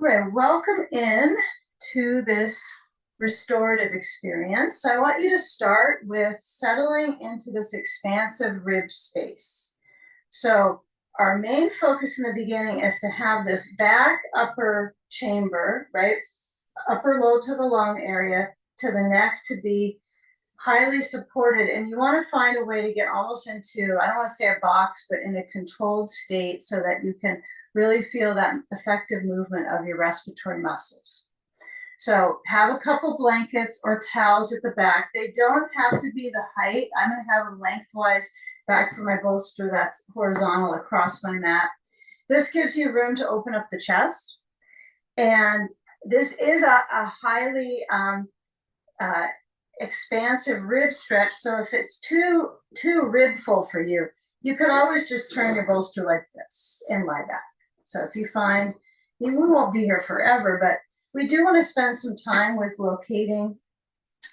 Okay, welcome in to this restorative experience. I want you to start with settling into this expansive rib space. So our main focus in the beginning is to have this back upper chamber, right? Upper lobes of the lung area to the neck to be highly supported. And you want to find a way to get almost into, I don't want to say a box, but in a controlled state so that you can really feel that effective movement of your respiratory muscles. So have a couple blankets or towels at the back. They don't have to be the height. I'm going to have them lengthwise back from my bolster that's horizontal across my mat. This gives you room to open up the chest. And this is a highly expansive rib stretch. So if it's too ribful for you, you could always just turn your bolster like this and lie back. So if you find, we won't be here forever, but we do want to spend some time with locating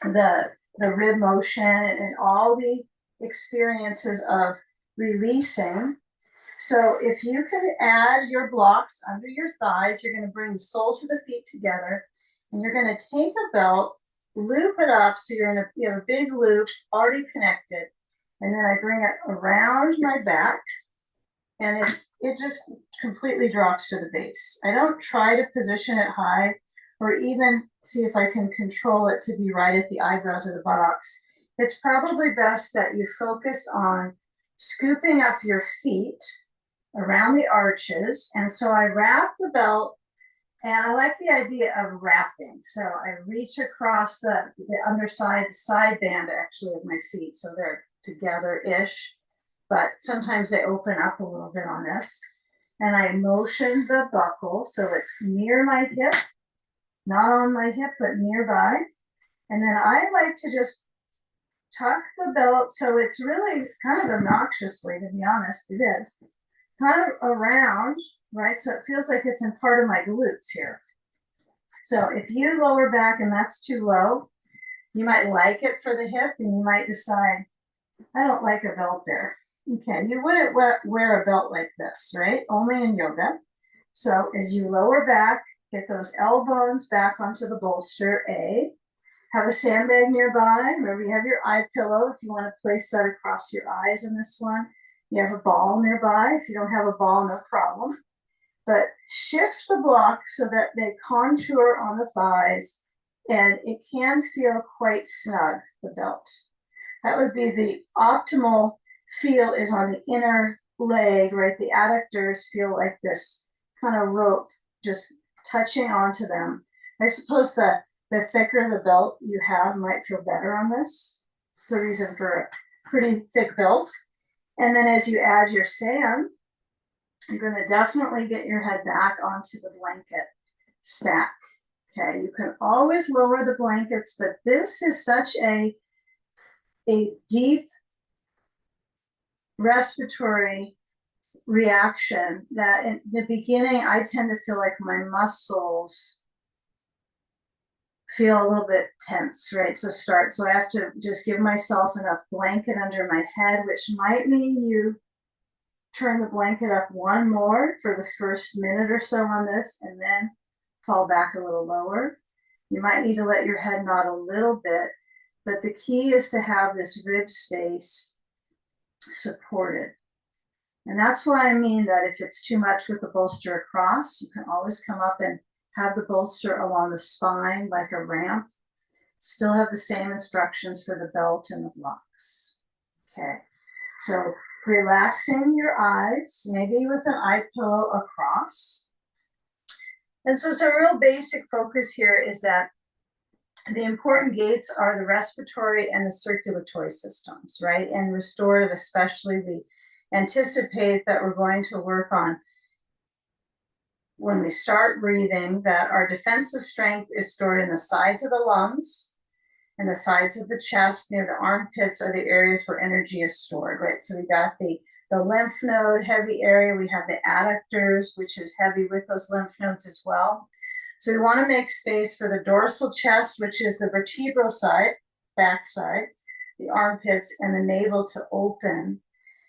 the rib motion and all the experiences of releasing. So if you can add your blocks under your thighs, you're going to bring the soles of the feet together, and you're going to take a belt, loop it up so you have a big loop already connected, and then I bring it around my back, and it just completely drops to the base. I don't try to position it high or even see if I can control it to be right at the eyebrows of the buttocks. It's probably best that you focus on scooping up your feet around the arches. And so I wrap the belt, and I like the idea of wrapping. So I reach across the underside, the side band actually of my feet. So they're together-ish, but sometimes they open up a little bit on this. And I motion the buckle so it's near my hip, not on my hip, but nearby. And then I like to just tuck the belt so it's really kind of obnoxiously, to be honest, it is, kind of around, right? So it feels like it's in part of my glutes here. So if you lower back and that's too low, you might like it for the hip and you might decide, I don't like a belt there. Okay, you wouldn't wear a belt like this, right? Only in yoga. So as you lower back, get those elbows back onto the bolster, have a sandbag nearby. Remember, you have your eye pillow if you want to place that across your eyes in this one. You have a ball nearby. If you don't have a ball, no problem. But shift the block so that they contour on the thighs, and it can feel quite snug, the belt. That would be the optimal feel is on the inner leg, right? The adductors feel like this kind of rope just touching onto them. I suppose the thicker the belt you have might feel better on this. It's a reason for a pretty thick belt. And then as you add your sand, you're going to definitely get your head back onto the blanket stack. Okay, you can always lower the blankets, but this is such a deep respiratory reaction that in the beginning, I tend to feel like my muscles feel a little bit tense, right? So I have to just give myself enough blanket under my head, which might mean you turn the blanket up one more for the first minute or so on this, and then fall back a little lower. You might need to let your head nod a little bit, but the key is to have this rib space supported. And that's why I mean that if it's too much with the bolster across, you can always come up and have the bolster along the spine like a ramp. Still have the same instructions for the belt and the blocks. Okay, so relaxing your eyes, maybe with an eye pillow across. And so some real basic focus here is that the important gates are the respiratory and the circulatory systems, right? And restorative especially, we anticipate that we're going to work on, when we start breathing, that our defensive strength is stored in the sides of the lungs and the sides of the chest. Near the armpits are the areas where energy is stored, right? So we got the lymph node heavy area. We have the adductors, which is heavy with those lymph nodes as well. So we want to make space for the dorsal chest, which is the vertebral side, back side, the armpits, and the navel to open.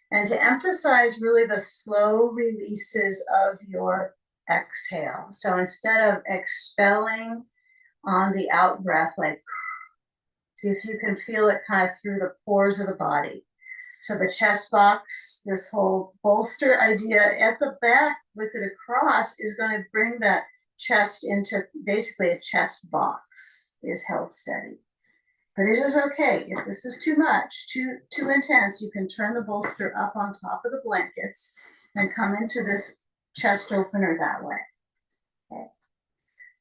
And to emphasize really the slow releases of your exhale. So instead of expelling on the out breath, like, see if you can feel it kind of through the pores of the body. So the chest box, this whole bolster idea at the back with it across is going to bring that chest into basically a chest box, is held steady. But it is okay. If this is too much, too intense, you can turn the bolster up on top of the blankets and come into this chest opener that way. Okay.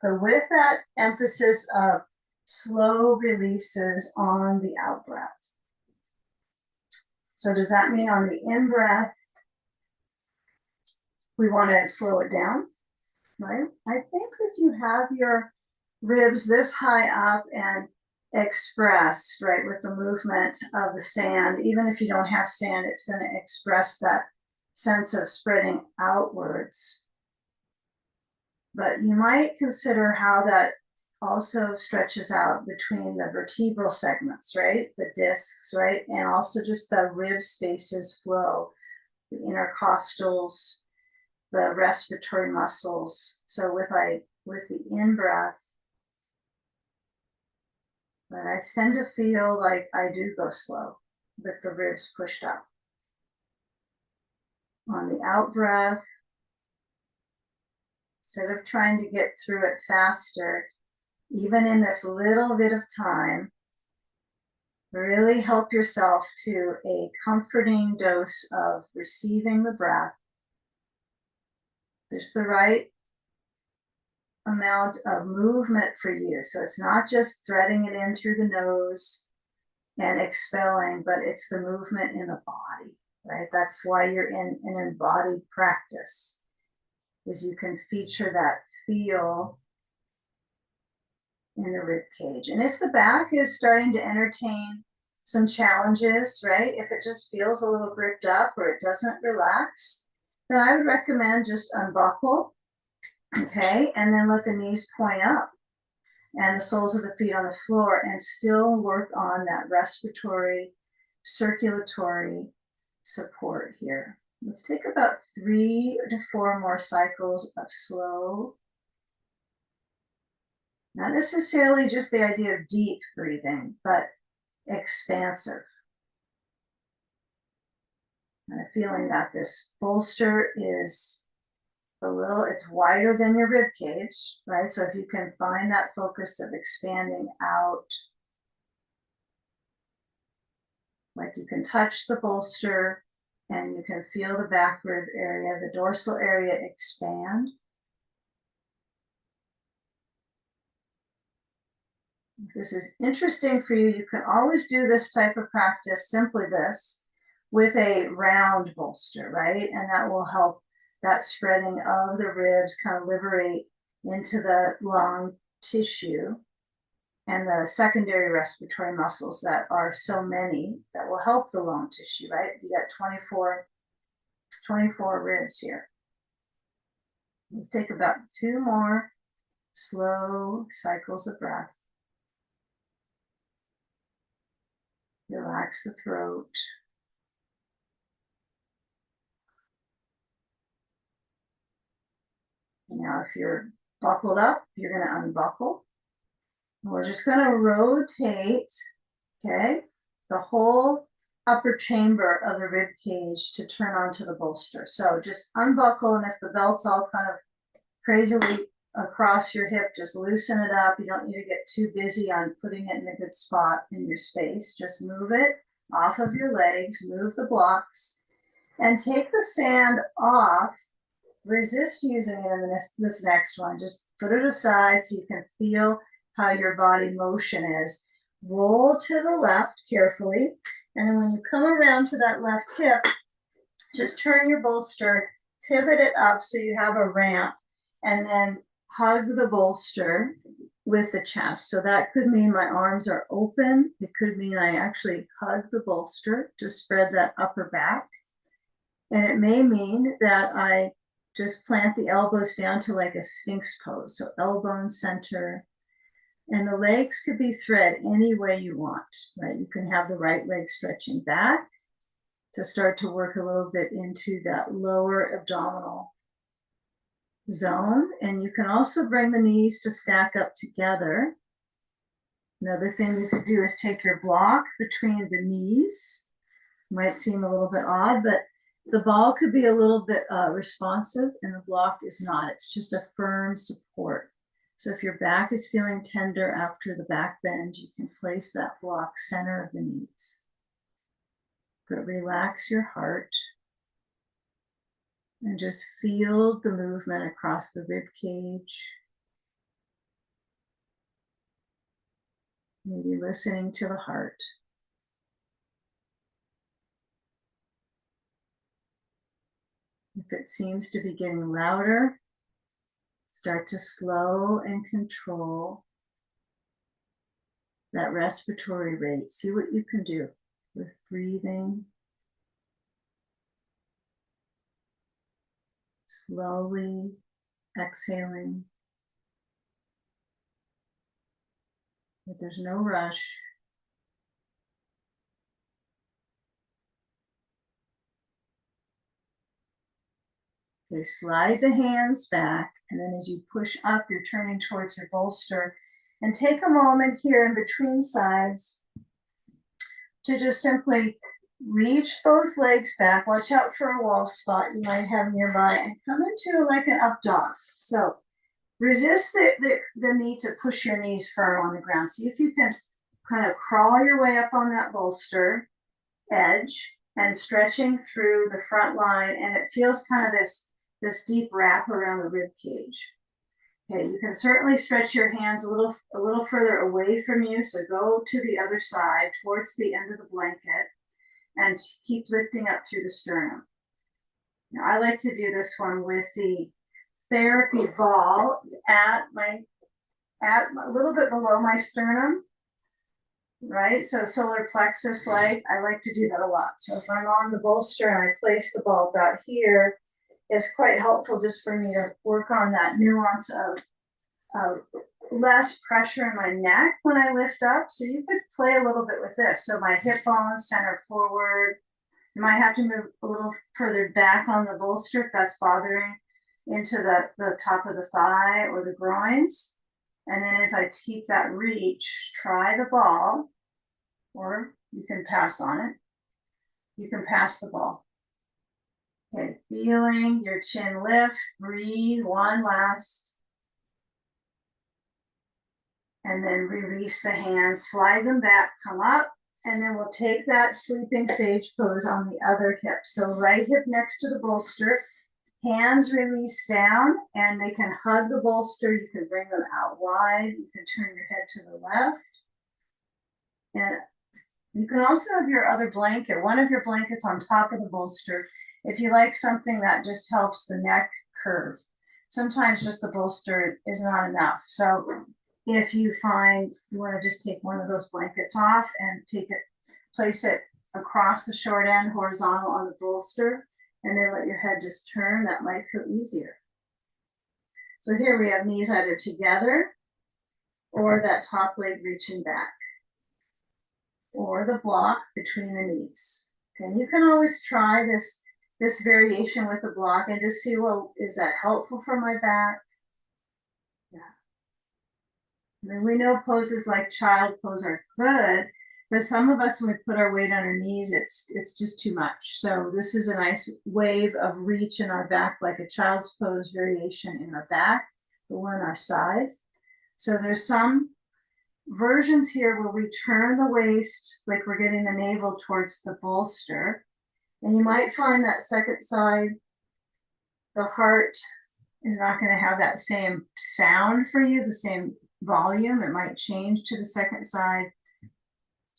But with that emphasis of slow releases on the out breath. So does that mean on the in breath, we want to slow it down, right? I think if you have your ribs this high up and expressed, right, with the movement of the sand, even if you don't have sand, it's going to express that sense of spreading outwards. But you might consider how that also stretches out between the vertebral segments, right? The discs, right? And also just the rib spaces flow, the intercostals, the respiratory muscles. So with the in-breath, but I tend to feel like I do go slow with the ribs pushed up. On the out-breath, instead of trying to get through it faster, even in this little bit of time, really help yourself to a comforting dose of receiving the breath. There's the right amount of movement for you. So it's not just threading it in through the nose and expelling, but it's the movement in the body, right? That's why you're in an embodied practice, is you can feature that feel in the rib cage. And if the back is starting to entertain some challenges, right? If it just feels a little gripped up or it doesn't relax, then I would recommend just unbuckle, okay? And then let the knees point up and the soles of the feet on the floor and still work on that respiratory, circulatory support here. Let's take about 3 to 4 more cycles of slow, not necessarily just the idea of deep breathing, but expansive. And a feeling that this bolster is it's wider than your rib cage, right? So if you can find that focus of expanding out, like you can touch the bolster and you can feel the back rib area, the dorsal area expand. If this is interesting for you, you can always do this type of practice, simply this, with a round bolster, right? And that will help that spreading of the ribs kind of liberate into the lung tissue and the secondary respiratory muscles that are so many that will help the lung tissue, right? You got 24 ribs here. Let's take about 2 more slow cycles of breath. Relax the throat. Now, if you're buckled up, you're going to unbuckle. We're just going to rotate, okay, the whole upper chamber of the rib cage to turn onto the bolster. So just unbuckle, and if the belt's all kind of crazily across your hip, just loosen it up. You don't need to get too busy on putting it in a good spot in your space. Just move it off of your legs, move the blocks, and take the sand off. Resist using it in this next one. Just put it aside so you can feel how your body motion is. Roll to the left carefully, and then when you come around to that left hip, just turn your bolster, pivot it up so you have a ramp, and then hug the bolster with the chest. So that could mean my arms are open. It could mean I actually hug the bolster to spread that upper back. And it may mean that I just plant the elbows down to like a sphinx pose. So elbow in center. And the legs could be thread any way you want, right? You can have the right leg stretching back to start to work a little bit into that lower abdominal zone. And you can also bring the knees to stack up together. Another thing you could do is take your block between the knees. Might seem a little bit odd, but the ball could be a little bit responsive and the block is not. It's just a firm support. So if your back is feeling tender after the back bend, you can place that block center of the knees. But relax your heart and just feel the movement across the rib cage. Maybe listening to the heart. If it seems to be getting louder, start to slow and control that respiratory rate. See what you can do with breathing. Slowly exhaling. But there's no rush. Okay, slide the hands back, and then as you push up, you're turning towards your bolster. And take a moment here in between sides to just simply reach both legs back. Watch out for a wall spot you might have nearby, and come into like an up dog. So resist the need to push your knees firm on the ground. See if you can kind of crawl your way up on that bolster edge and stretching through the front line, and it feels kind of this deep wrap around the rib cage. Okay, you can certainly stretch your hands a little further away from you, so go to the other side towards the end of the blanket and keep lifting up through the sternum. Now, I like to do this one with the therapy ball at a little bit below my sternum, right? So solar plexus like, I like to do that a lot. So if I'm on the bolster and I place the ball about here, it's quite helpful just for me to work on that nuance of less pressure in my neck when I lift up. So you could play a little bit with this. So my hip bones center forward. You might have to move a little further back on the bolster if that's bothering, into the top of the thigh or the groins. And then as I keep that reach, try the ball, or you can pass on it. You can pass the ball. Okay, feeling your chin lift, breathe, one last. And then release the hands, slide them back, come up, and then we'll take that sleeping sage pose on the other hip. So right hip next to the bolster, hands release down, and they can hug the bolster. You can bring them out wide. You can turn your head to the left. And you can also have your other blanket, one of your blankets on top of the bolster, if you like something that just helps the neck curve. Sometimes just the bolster is not enough. So if you find you want to just take one of those blankets off and place it across the short end horizontal on the bolster, and then let your head just turn, that might feel easier. So here we have knees either together or that top leg reaching back, or the block between the knees. Okay, and you can always try this variation with the block and just see, well, is that helpful for my back? Yeah. I mean, we know poses like child pose are good, but some of us, when we put our weight on our knees, it's just too much. So this is a nice wave of reach in our back, like a child's pose variation in our back, but we're on our side. So there's some versions here where we turn the waist, like we're getting the navel towards the bolster. And you might find that second side, the heart is not going to have that same sound for you, the same volume. It might change to the second side.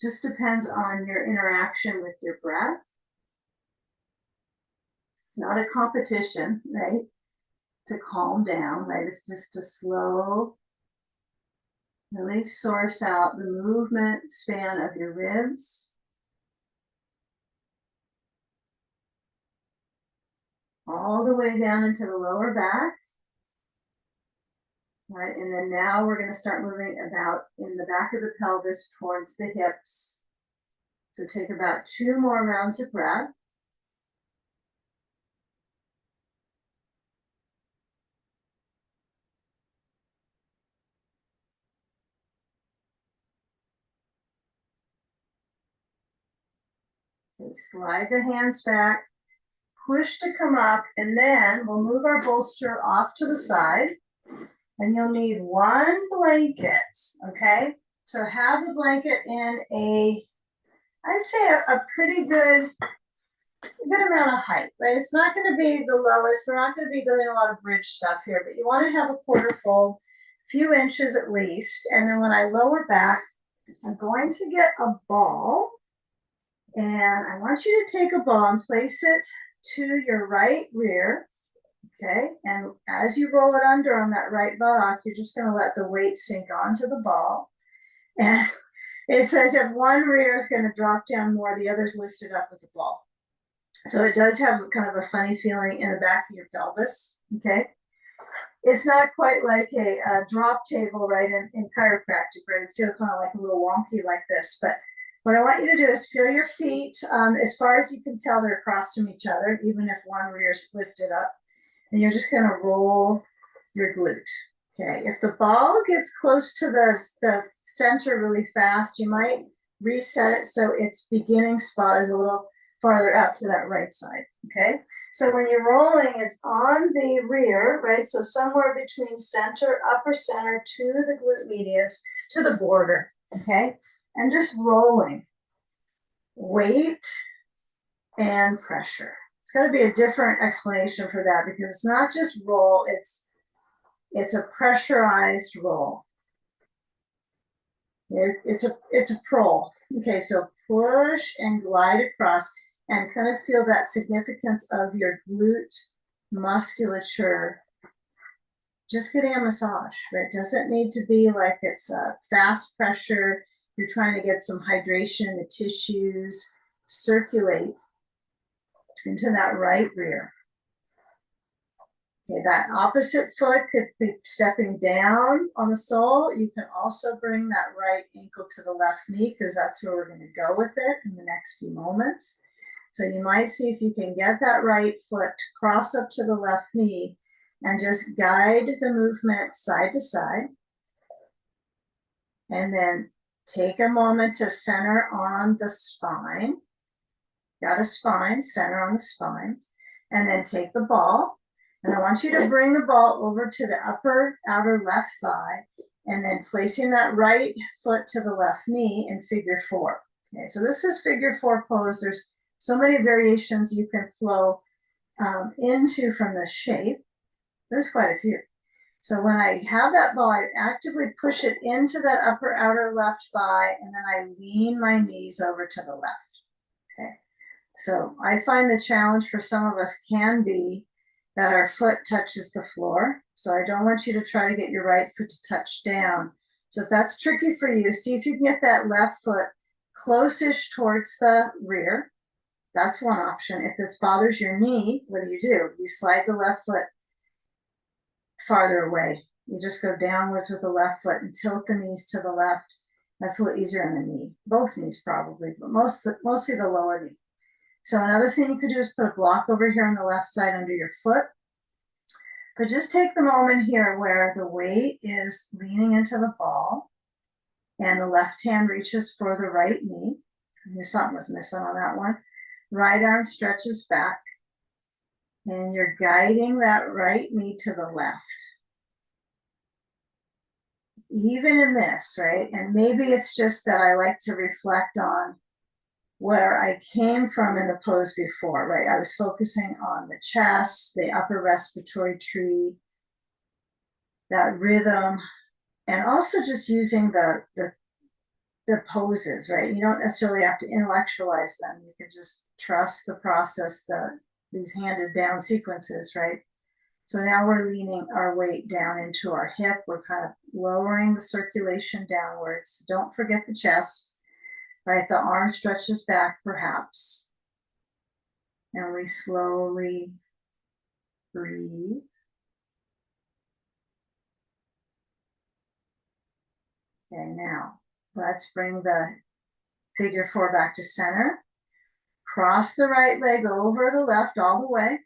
Just depends on your interaction with your breath. It's not a competition, right? To calm down, right? It's just to slow, really source out the movement span of your ribs. All the way down into the lower back. Right, and then now we're going to start moving about in the back of the pelvis towards the hips. So take about 2 more rounds of breath. We slide the hands back, push to come up, and then we'll move our bolster off to the side. And you'll need one blanket, okay? So have the blanket in I'd say a pretty good amount of height, right? It's not going to be the lowest. We're not going to be doing a lot of bridge stuff here, but you want to have a quarter fold, a few inches at least. And then when I lower back, I'm going to get a ball, and I want you to take a ball and place it to your right rear. Okay, and as you roll it under on that right buttock, you're just going to let the weight sink onto the ball. And it's as if one rear is going to drop down more, the other's lifted up with the ball. So it does have kind of a funny feeling in the back of your pelvis, okay? It's not quite like a drop table, right, in chiropractic, right? It feels kind of like a little wonky like this. But what I want you to do is feel your feet. As far as you can tell, they're across from each other, even if one rear is lifted up. And you're just going to roll your glute. Okay, if the ball gets close to the center really fast, you might reset it so its beginning spot is a little farther out to that right side. Okay, so when you're rolling, it's on the rear, right? So somewhere between center, upper center to the glute medius, to the border. Okay, and just rolling. Weight and pressure. It's got to be a different explanation for that because it's not just roll, it's a pressurized roll. It's a prol. Okay, so push and glide across and kind of feel that significance of your glute musculature just getting a massage, right? It doesn't need to be like it's a fast pressure. You're trying to get some hydration in the tissues, circulate into that right rear. Okay, that opposite foot could be stepping down on the sole. You can also bring that right ankle to the left knee because that's where we're going to go with it in the next few moments. So you might see if you can get that right foot cross up to the left knee and just guide the movement side to side. And then take a moment to center on the spine. Got a spine, center on the spine. And then take the ball. And I want you to bring the ball over to the upper outer left thigh and then placing that right foot to the left knee in figure 4. Okay, so this is figure 4 pose. There's so many variations you can flow into from this shape. There's quite a few. So when I have that ball, I actively push it into that upper outer left thigh and then I lean my knees over to the left. Okay, so I find the challenge for some of us can be that our foot touches the floor. So I don't want you to try to get your right foot to touch down. So if that's tricky for you, see if you can get that left foot close-ish towards the rear. That's one option. If this bothers your knee, what do? You slide the left foot farther away. You just go downwards with the left foot and tilt the knees to the left. That's a little easier on the knee. Both knees probably, but mostly the lower knee. So another thing you could do is put a block over here on the left side under your foot. But just take the moment here where the weight is leaning into the ball and the left hand reaches for the right knee. I knew something was missing on that one. Right arm stretches back and you're guiding that right knee to the left. Even in this, right? And maybe it's just that I like to reflect on where I came from in the pose before, right? I was focusing on the chest, the upper respiratory tree, that rhythm, and also just using the poses, right? You don't necessarily have to intellectualize them. You can just trust the process, these handed down sequences, right? So now we're leaning our weight down into our hip. We're kind of lowering the circulation downwards. Don't forget the chest. Right, the arm stretches back perhaps. And we slowly breathe. Okay, now let's bring the figure 4 back to center. Cross the right leg over the left all the way.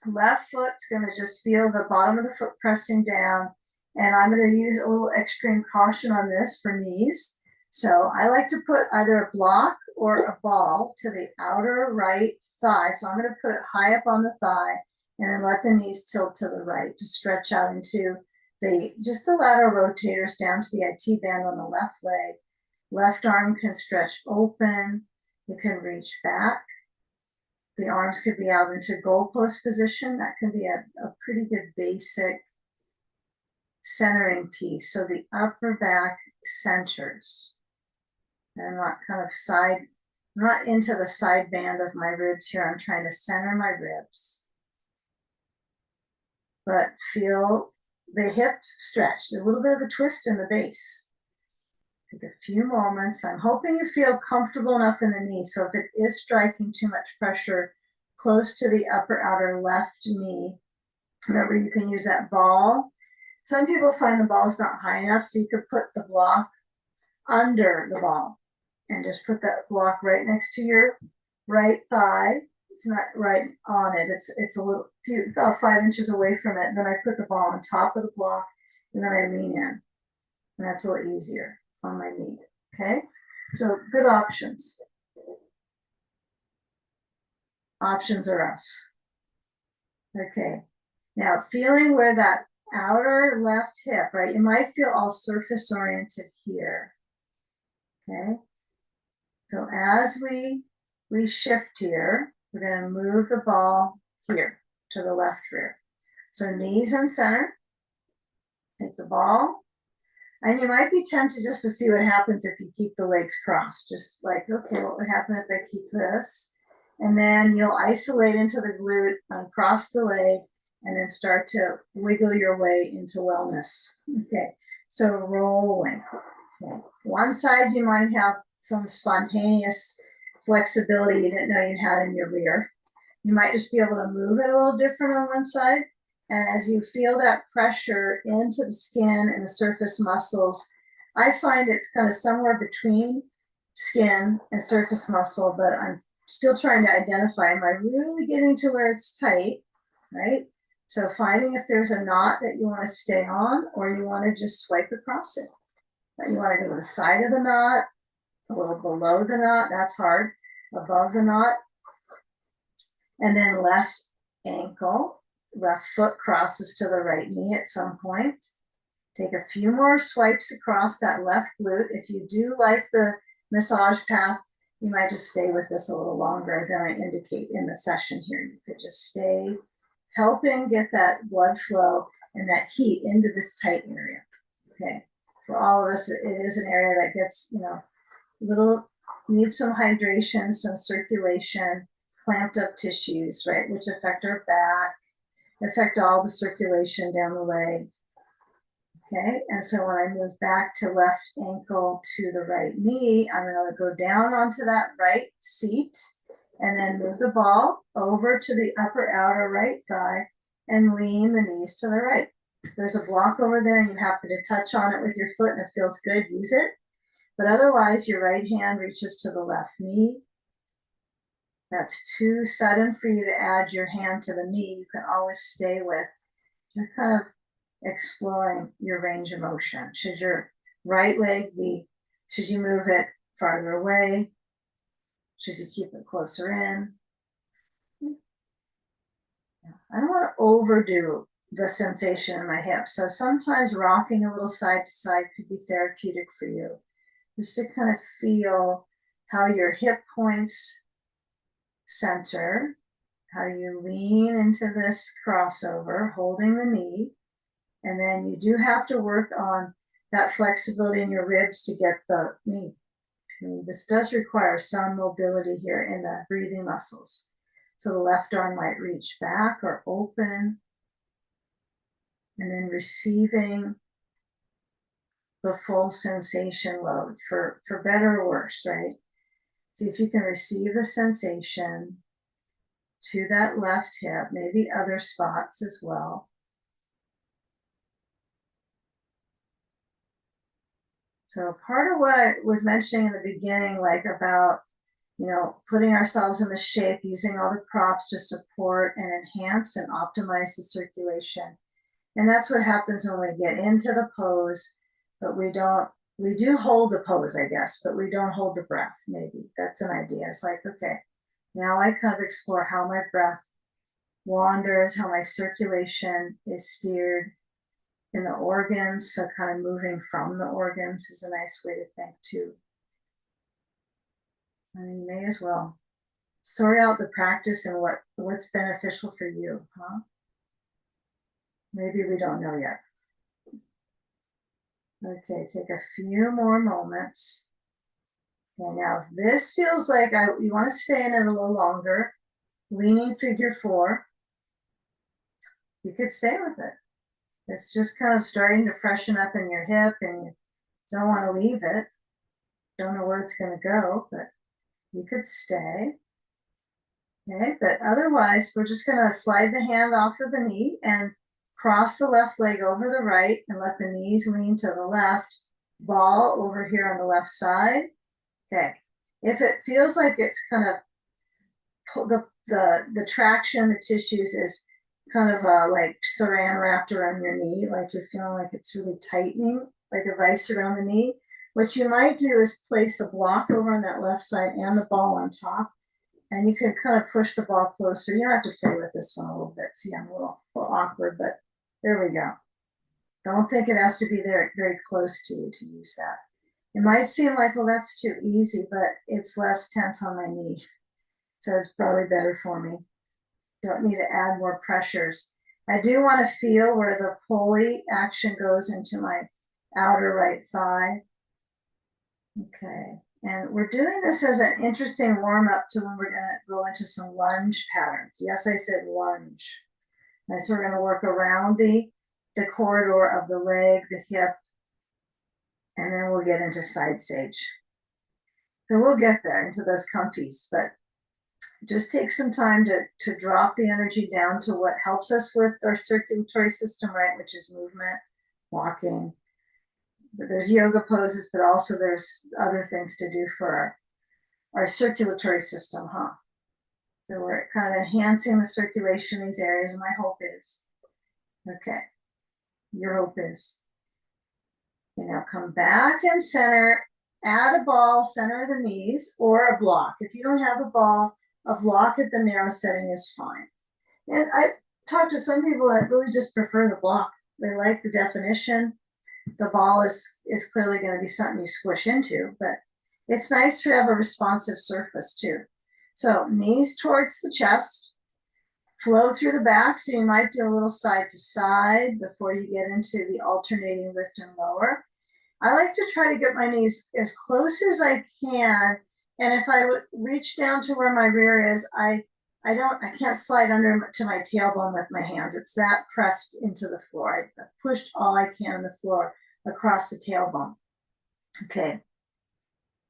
Left foot's going to just feel the bottom of the foot pressing down. And I'm going to use a little extreme caution on this for knees. So I like to put either a block or a ball to the outer right thigh. So I'm going to put it high up on the thigh and then let the knees tilt to the right to stretch out into just the lateral rotators down to the IT band on the left leg. Left arm can stretch open. It can reach back. The arms could be out into goalpost position. That can be a pretty good basic centering piece. So the upper back centers. I'm not I'm not into the side band of my ribs here. I'm trying to center my ribs. But feel the hip stretch, a little bit of a twist in the base. Take a few moments. I'm hoping you feel comfortable enough in the knee. So if it is striking too much pressure close to the upper outer left knee, remember you can use that ball. Some people find the ball is not high enough, so you could put the block under the ball and just put that block right next to your right thigh. It's not right on it. It's a little about 5 inches away from it. And then I put the ball on top of the block and then I lean in. And that's a little easier on my knee. Okay. So good options. Options are us. Okay. Now feeling where that outer left hip, right? You might feel all surface oriented here. Okay. So as we shift here, we're going to move the ball here to the left rear. So knees in center. Take the ball. And you might be tempted just to see what happens if you keep the legs crossed. Just like, okay, what would happen if I keep this? And then you'll isolate into the glute, uncross the leg, and then start to wiggle your way into wellness. Okay, so rolling. Okay. One side you might have some spontaneous flexibility you didn't know you had in your rear. You might just be able to move it a little different on one side. And as you feel that pressure into the skin and the surface muscles, I find it's kind of somewhere between skin and surface muscle, but I'm still trying to identify, am I really getting to where it's tight, right? So finding if there's a knot that you want to stay on or you want to just swipe across it. But you want to go to the side of the knot, a little below the knot, that's hard, above the knot. And then left ankle, left foot crosses to the right knee at some point. Take a few more swipes across that left glute. If you do like the massage path, you might just stay with this a little longer than I indicate in the session here. You could just stay helping get that blood flow and that heat into this tight area. Okay. For all of us, it is an area that gets, needs some hydration, some circulation, clamped up tissues, right, which affect our back, affect all the circulation down the leg. Okay, and so when I move back to left ankle to the right knee, I'm going to go down onto that right seat and then move the ball over to the upper outer right thigh and lean the knees to the right. If there's a block over there and you happen to touch on it with your foot and it feels good, use it. But otherwise, your right hand reaches to the left knee. That's too sudden for you to add your hand to the knee. You can always stay with, you're kind of exploring your range of motion. Should your right leg should you move it farther away? Should you keep it closer in? I don't want to overdo the sensation in my hips. So sometimes rocking a little side to side could be therapeutic for you. Just to kind of feel how your hip points center, how you lean into this crossover, holding the knee. And then you do have to work on that flexibility in your ribs to get the knee. This does require some mobility here in the breathing muscles. So the left arm might reach back or open. And then receiving the full sensation load for better or worse, right? See if you can receive the sensation to that left hip, maybe other spots as well. So part of what I was mentioning in the beginning, like about, putting ourselves in the shape, using all the props to support and enhance and optimize the circulation. And that's what happens when we get into the pose, but we don't We do hold the pose, I guess, but we don't hold the breath. Maybe that's an idea. It's like, okay, now I kind of explore how my breath wanders, how my circulation is steered in the organs. So kind of moving from the organs is a nice way to think too. I mean, you may as well sort out the practice and what's beneficial for you, huh? Maybe we don't know yet. Okay, take a few more moments. Okay, now if this feels like you want to stay in it a little longer, leaning figure 4, you could stay with it. It's just kind of starting to freshen up in your hip and you don't want to leave it. Don't know where it's going to go, but you could stay. Okay, but otherwise, we're just going to slide the hand off of the knee and cross the left leg over the right and let the knees lean to the left. Ball over here on the left side. Okay, if it feels like it's kind of the traction, the tissues is kind of like saran wrapped around your knee, like you're feeling like it's really tightening, like a vice around the knee. What you might do is place a block over on that left side and the ball on top, and you can kind of push the ball closer. You don't have to play with this one a little bit. See, I'm a little awkward, but there we go. Don't think it has to be there very close to you to use that. It might seem like, well, that's too easy, but it's less tense on my knee. So it's probably better for me. Don't need to add more pressures. I do want to feel where the pulley action goes into my outer right thigh. Okay, and we're doing this as an interesting warm-up to when we're going to go into some lunge patterns. Yes, I said lunge. And so we're going to work around the corridor of the leg, the hip, and then we'll get into side sage. So we'll get there into those comfies, but just take some time to drop the energy down to what helps us with our circulatory system, right? Which is movement, walking. But there's yoga poses, but also there's other things to do for our circulatory system, huh? So we're kind of enhancing the circulation in these areas, and my hope is, okay, your hope is, now come back and center, add a ball, center of the knees, or a block. If you don't have a ball, a block at the narrow setting is fine. And I talked to some people that really just prefer the block. They like the definition. The ball is clearly going to be something you squish into, but it's nice to have a responsive surface too. So knees towards the chest, flow through the back. So you might do a little side to side before you get into the alternating lift and lower. I like to try to get my knees as close as I can. And if I reach down to where my rear is, I can't slide under to my tailbone with my hands. It's that pressed into the floor. I pushed all I can on the floor across the tailbone. Okay.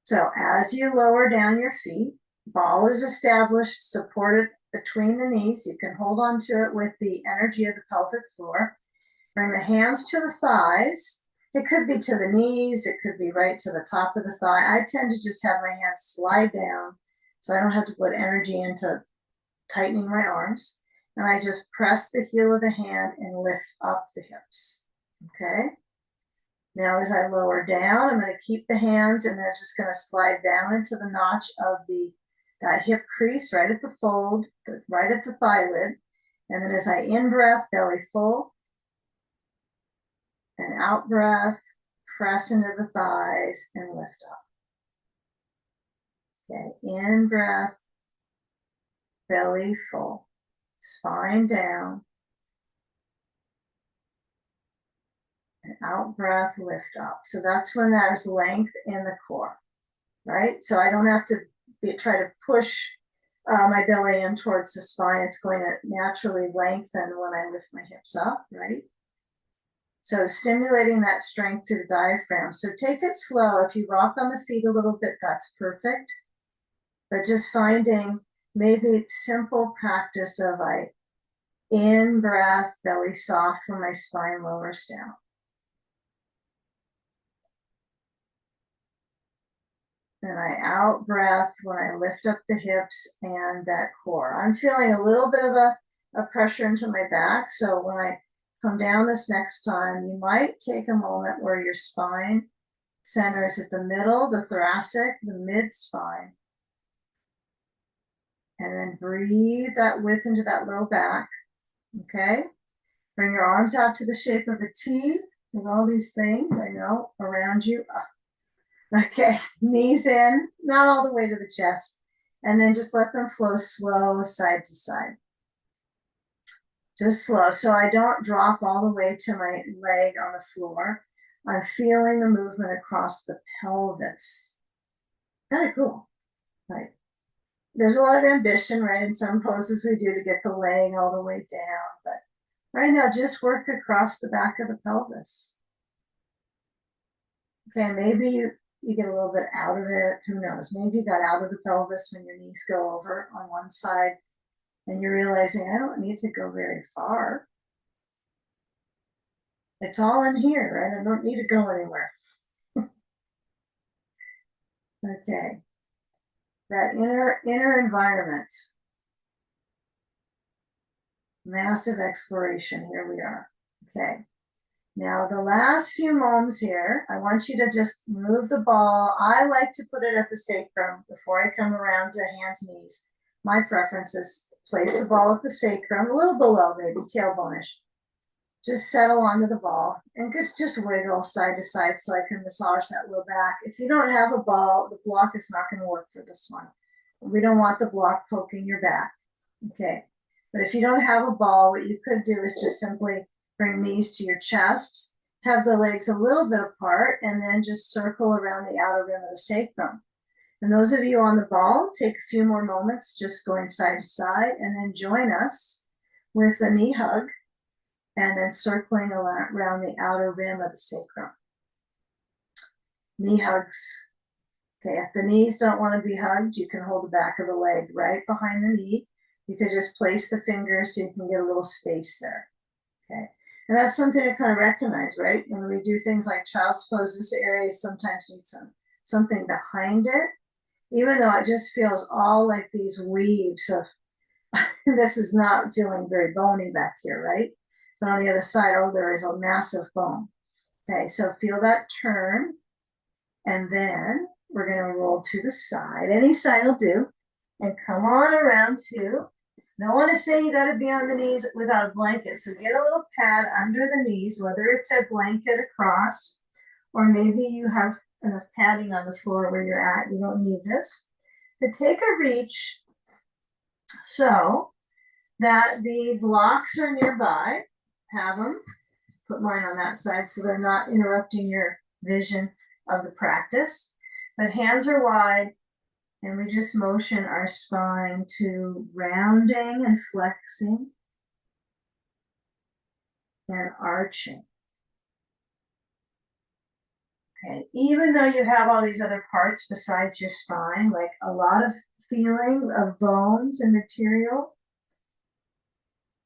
So as you lower down your feet, ball is established, supported between the knees. You can hold on to it with the energy of the pelvic floor. Bring the hands to the thighs. It could be to the knees. It could be right to the top of the thigh. I tend to just have my hands slide down so I don't have to put energy into tightening my arms. And I just press the heel of the hand and lift up the hips. Okay. Now as I lower down, I'm going to keep the hands and they're just going to slide down into the notch of that hip crease right at the fold, right at the thigh lid. And then as I in-breath, belly full. And out breath, press into the thighs and lift up. Okay, in breath, belly full, spine down. And out breath, lift up. So that's when there's length in the core, right? So I don't have to try to push my belly in towards the spine. It's going to naturally lengthen when I lift my hips up, right? So stimulating that strength to the diaphragm. So take it slow. If you rock on the feet a little bit, that's perfect. But just finding maybe simple practice of in breath, belly soft when my spine lowers down. And I out breath when I lift up the hips and that core. I'm feeling a little bit of a pressure into my back. So when I come down this next time, you might take a moment where your spine center is at the middle, the thoracic, the mid-spine. And then breathe that width into that low back, okay? Bring your arms out to the shape of a T with all these things, I know, around you. Okay, knees in, not all the way to the chest. And then just let them flow slow side to side. Just slow, so I don't drop all the way to my leg on the floor. I'm feeling the movement across the pelvis. Kind of cool, right? There's a lot of ambition, right? In some poses we do to get the leg all the way down, but right now just work across the back of the pelvis. Okay, maybe you get a little bit out of it, who knows? Maybe you got out of the pelvis when your knees go over on one side and you're realizing I don't need to go very far. It's all in here, right? I don't need to go anywhere. Okay. That inner environment. Massive exploration. Here we are. Okay. Now the last few moments here, I want you to just move the ball. I like to put it at the sacrum before I come around to hands, knees. My preference is place the ball at the sacrum, a little below maybe, tailbone-ish. Just settle onto the ball and just wiggle side to side so I can massage that low back. If you don't have a ball, the block is not going to work for this one. We don't want the block poking your back. Okay. But if you don't have a ball, what you could do is just simply bring knees to your chest, have the legs a little bit apart, and then just circle around the outer rim of the sacrum. And those of you on the ball, take a few more moments just going side to side, and then join us with a knee hug, and then circling around the outer rim of the sacrum. Knee hugs. Okay, if the knees don't want to be hugged, you can hold the back of the leg right behind the knee. You could just place the fingers so you can get a little space there. Okay, and that's something to kind of recognize, right? When we do things like child's pose, this area sometimes needs something behind it, even though it just feels all like these weaves of, this is not feeling very bony back here, right? But on the other side, oh, there is a massive bone. Okay, so feel that turn, and then we're going to roll to the side. Any side will do, and come on around to. No one is saying you got to be on the knees without a blanket. So get a little pad under the knees, whether it's a blanket across, or maybe you have enough padding on the floor where you're at. You don't need this. But take a reach so that the blocks are nearby. Have them. Put mine on that side so they're not interrupting your vision of the practice. But hands are wide. And we just motion our spine to rounding and flexing and arching. Okay, even though you have all these other parts besides your spine, like a lot of feeling of bones and material,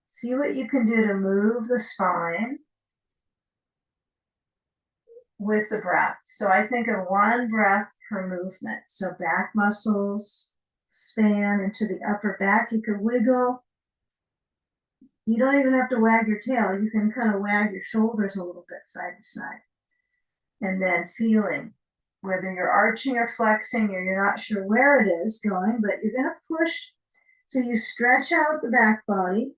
see what you can do to move the spine with the breath. So I think of one breath per movement. So back muscles span into the upper back. You can wiggle. You don't even have to wag your tail. You can kind of wag your shoulders a little bit side to side. And then feeling whether you're arching or flexing or you're not sure where it is going, but you're going to push. So you stretch out the back body,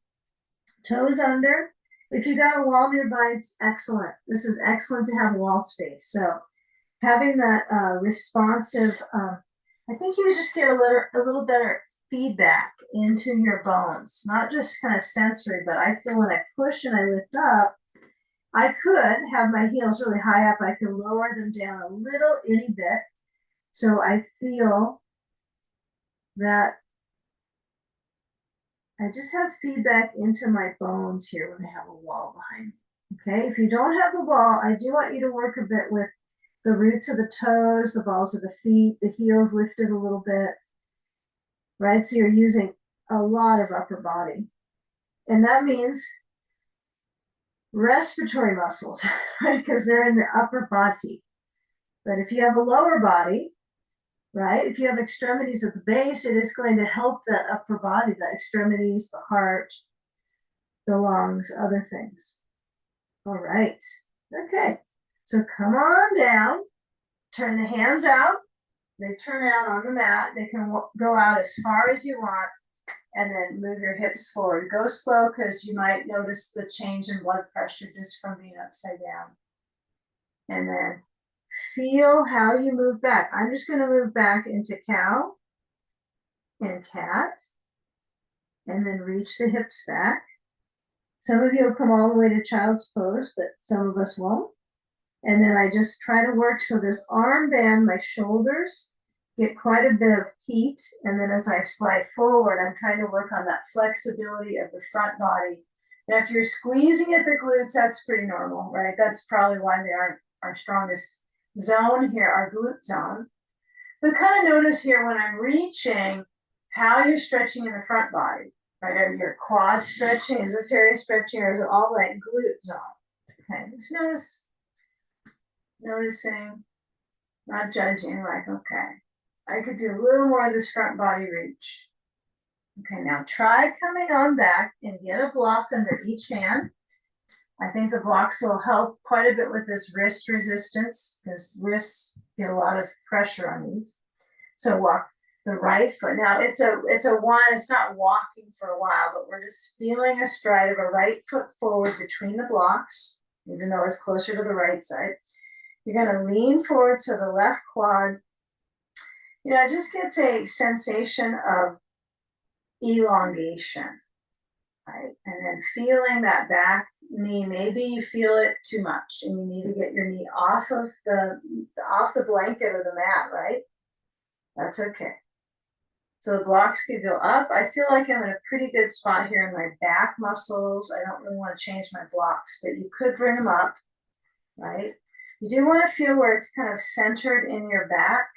toes under. If you got a wall nearby, it's excellent. This is excellent to have wall space. So having that responsive, I think you would just get a little better feedback into your bones, not just kind of sensory, but I feel when I push and I lift up, I could have my heels really high up. I could lower them down a little itty bit. So I feel that I just have feedback into my bones here when I have a wall behind me. Okay, if you don't have the wall, I do want you to work a bit with the roots of the toes, the balls of the feet, the heels lifted a little bit, right? So you're using a lot of upper body. And that means respiratory muscles, right? Because they're in the upper body. But if you have a lower body, right? If you have extremities at the base, it is going to help that upper body, the extremities, the heart, the lungs, other things. All right. Okay. So come on down. turn the hands out. They turn out on the mat. They can go out as far as you want, and then move your hips forward. Go slow because you might notice the change in blood pressure just from being upside down. And then feel how you move back. I'm just going to move back into cow and cat, and then reach the hips back. Some of you will come all the way to child's pose, but some of us won't. And then I just try to work so this arm band, my shoulders get quite a bit of heat. And then as I slide forward, I'm trying to work on that flexibility of the front body. Now, if you're squeezing at the glutes, that's pretty normal, right? That's probably why they aren't our strongest zone here, our glute zone. But kind of notice here when I'm reaching, how you're stretching in the front body, right? Are your quads stretching? Is this area stretching, or is it all that glute zone? Okay, just noticing, not judging, like, okay, I could do a little more of this front body reach. Okay, now try coming on back and get a block under each hand. I think the blocks will help quite a bit with this wrist resistance, because wrists get a lot of pressure on these. So walk the right foot. Now it's a one, it's not walking for a while, but we're just feeling a stride of a right foot forward between the blocks, even though it's closer to the right side. You're going to lean forward to the left quad. You know, it just gets a sensation of elongation, right? And then feeling that back knee. Maybe you feel it too much and you need to get your knee off the blanket or the mat, right? That's okay. So the blocks could go up. I feel like I'm in a pretty good spot here in my back muscles. I don't really want to change my blocks, but you could bring them up, right? You do want to feel where it's kind of centered in your back.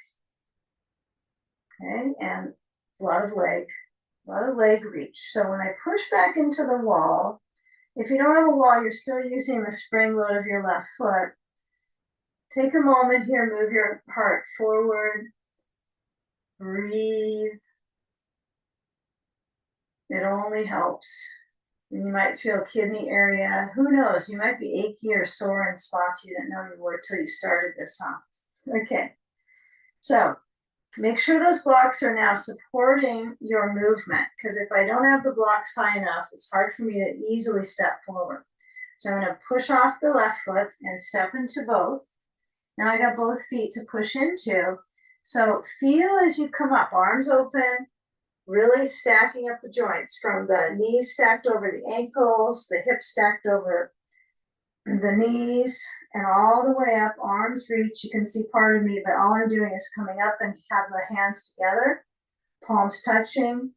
Okay, and a lot of leg reach. So when I push back into the wall, if you don't have a wall, you're still using the spring load of your left foot. Take a moment here, move your heart forward, breathe. It only helps. And you might feel kidney area. Who knows? You might be achy or sore in spots you didn't know you were till you started this, huh? Okay. So make sure those blocks are now supporting your movement, because if I don't have the blocks high enough, it's hard for me to easily step forward. So I'm going to push off the left foot and step into both. Now I got both feet to push into. So feel as you come up, arms open, really stacking up the joints from the knees stacked over the ankles, the hips stacked over the knees, and all the way up, arms reach. You can see part of me, but all I'm doing is coming up and have the hands together, palms touching.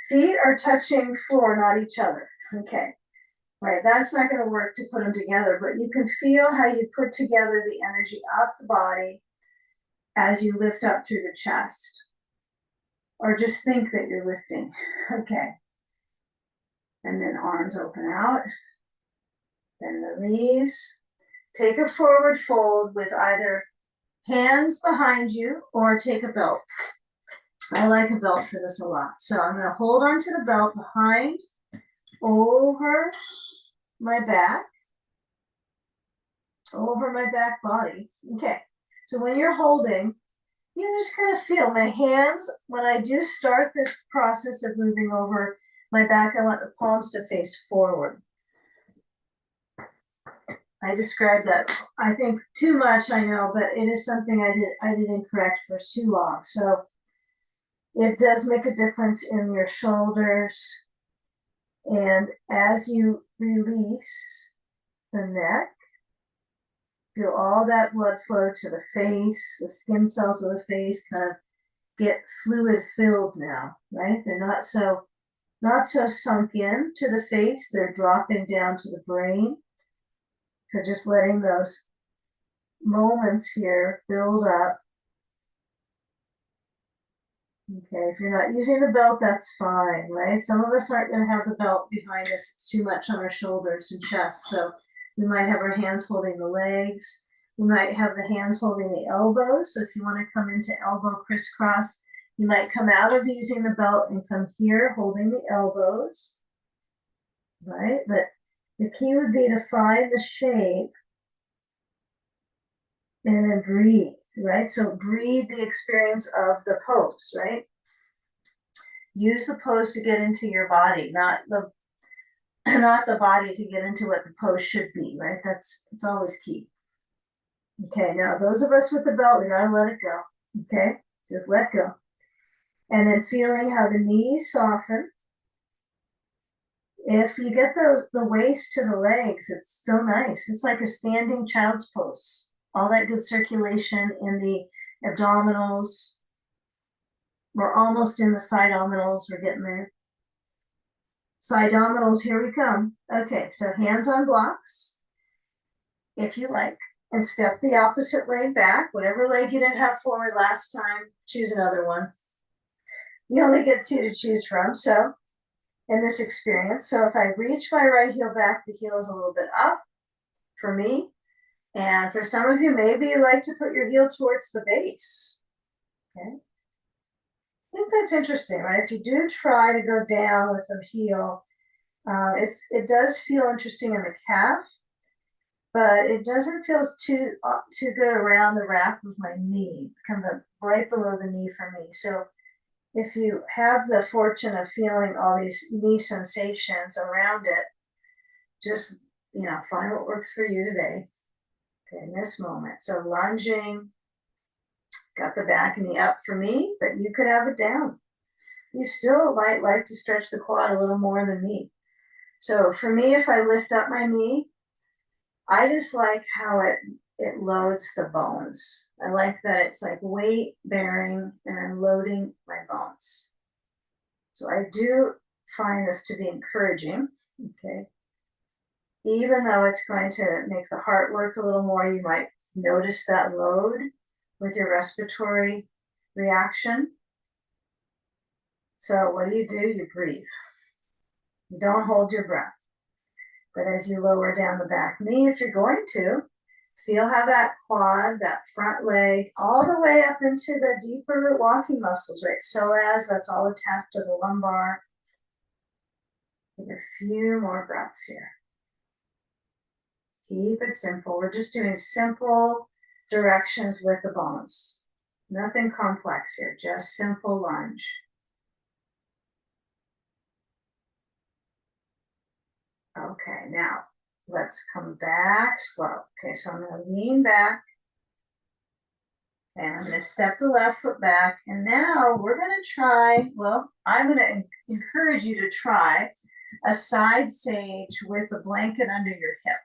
Feet are touching floor, not each other. Okay, right, that's not going to work to put them together, but you can feel how you put together the energy up the body as you lift up through the chest. Or just think that you're lifting. Okay. And then arms open out. Then the knees. Take a forward fold with either hands behind you or take a belt. I like a belt for this a lot. So I'm going to hold onto the belt behind, over my back body. Okay. So when you're holding, you just kind of feel my hands. When I do start this process of moving over my back, I want the palms to face forward. I described that, I think, too much, I know, but it is something I did incorrect for too long. So it does make a difference in your shoulders. And as you release the neck, feel all that blood flow to the face, the skin cells of the face kind of get fluid filled now, right? They're not so sunk in to the face, they're dropping down to the brain. So just letting those moments here build up. Okay, if you're not using the belt, that's fine, right? Some of us aren't going to have the belt behind us. It's too much on our shoulders and chest. So we might have our hands holding the legs. We might have the hands holding the elbows. So if you want to come into elbow crisscross, you might come out of using the belt and come here holding the elbows, right? But the key would be to find the shape and then breathe. right? So breathe the experience of the pose, right? Use the pose to get into your body, not the not the body to get into what the pose should be, right? It's always key. Okay, now those of us with the belt, we gotta let it go. Okay, just let go. And then feeling how the knees soften. If you get the waist to the legs, it's so nice. It's like a standing child's pose. All that good circulation in the abdominals. We're almost in the side abdominals. We're getting there. Side abdominals, here we come. Okay, so hands on blocks, if you like, and step the opposite leg back. Whatever leg you didn't have forward last time, choose another one. You only get two to choose from, so in this experience. So if I reach my right heel back, the heel is a little bit up for me. And for some of you, maybe you like to put your heel towards the base. Okay. I think that's interesting, right? If you do try to go down with the heel, it does feel interesting in the calf, but it doesn't feel too good around the wrap of my knee, kind of right below the knee for me. So if you have the fortune of feeling all these knee sensations around it, just, find what works for you today. Okay, in this moment. So lunging, got the back knee up for me, but you could have it down. You still might like to stretch the quad a little more than me. So for me, if I lift up my knee, I just like how it loads the bones. I like that it's like weight bearing and I'm loading my bones. So I do find this to be encouraging, okay? Even though it's going to make the heart work a little more, you might notice that load with your respiratory reaction. So what do? You breathe. You don't hold your breath. But as you lower down the back knee, if you're going to, feel how that quad, that front leg, all the way up into the deeper walking muscles, right? Psoas, that's all attached to the lumbar. Take a few more breaths here. Keep it simple. We're just doing simple directions with the bones. Nothing complex here, just simple lunge. Okay, now let's come back slow. Okay, so I'm going to lean back. And I'm going to step the left foot back. And now we're going to try, I'm going to encourage you to try a side sage with a blanket under your hip.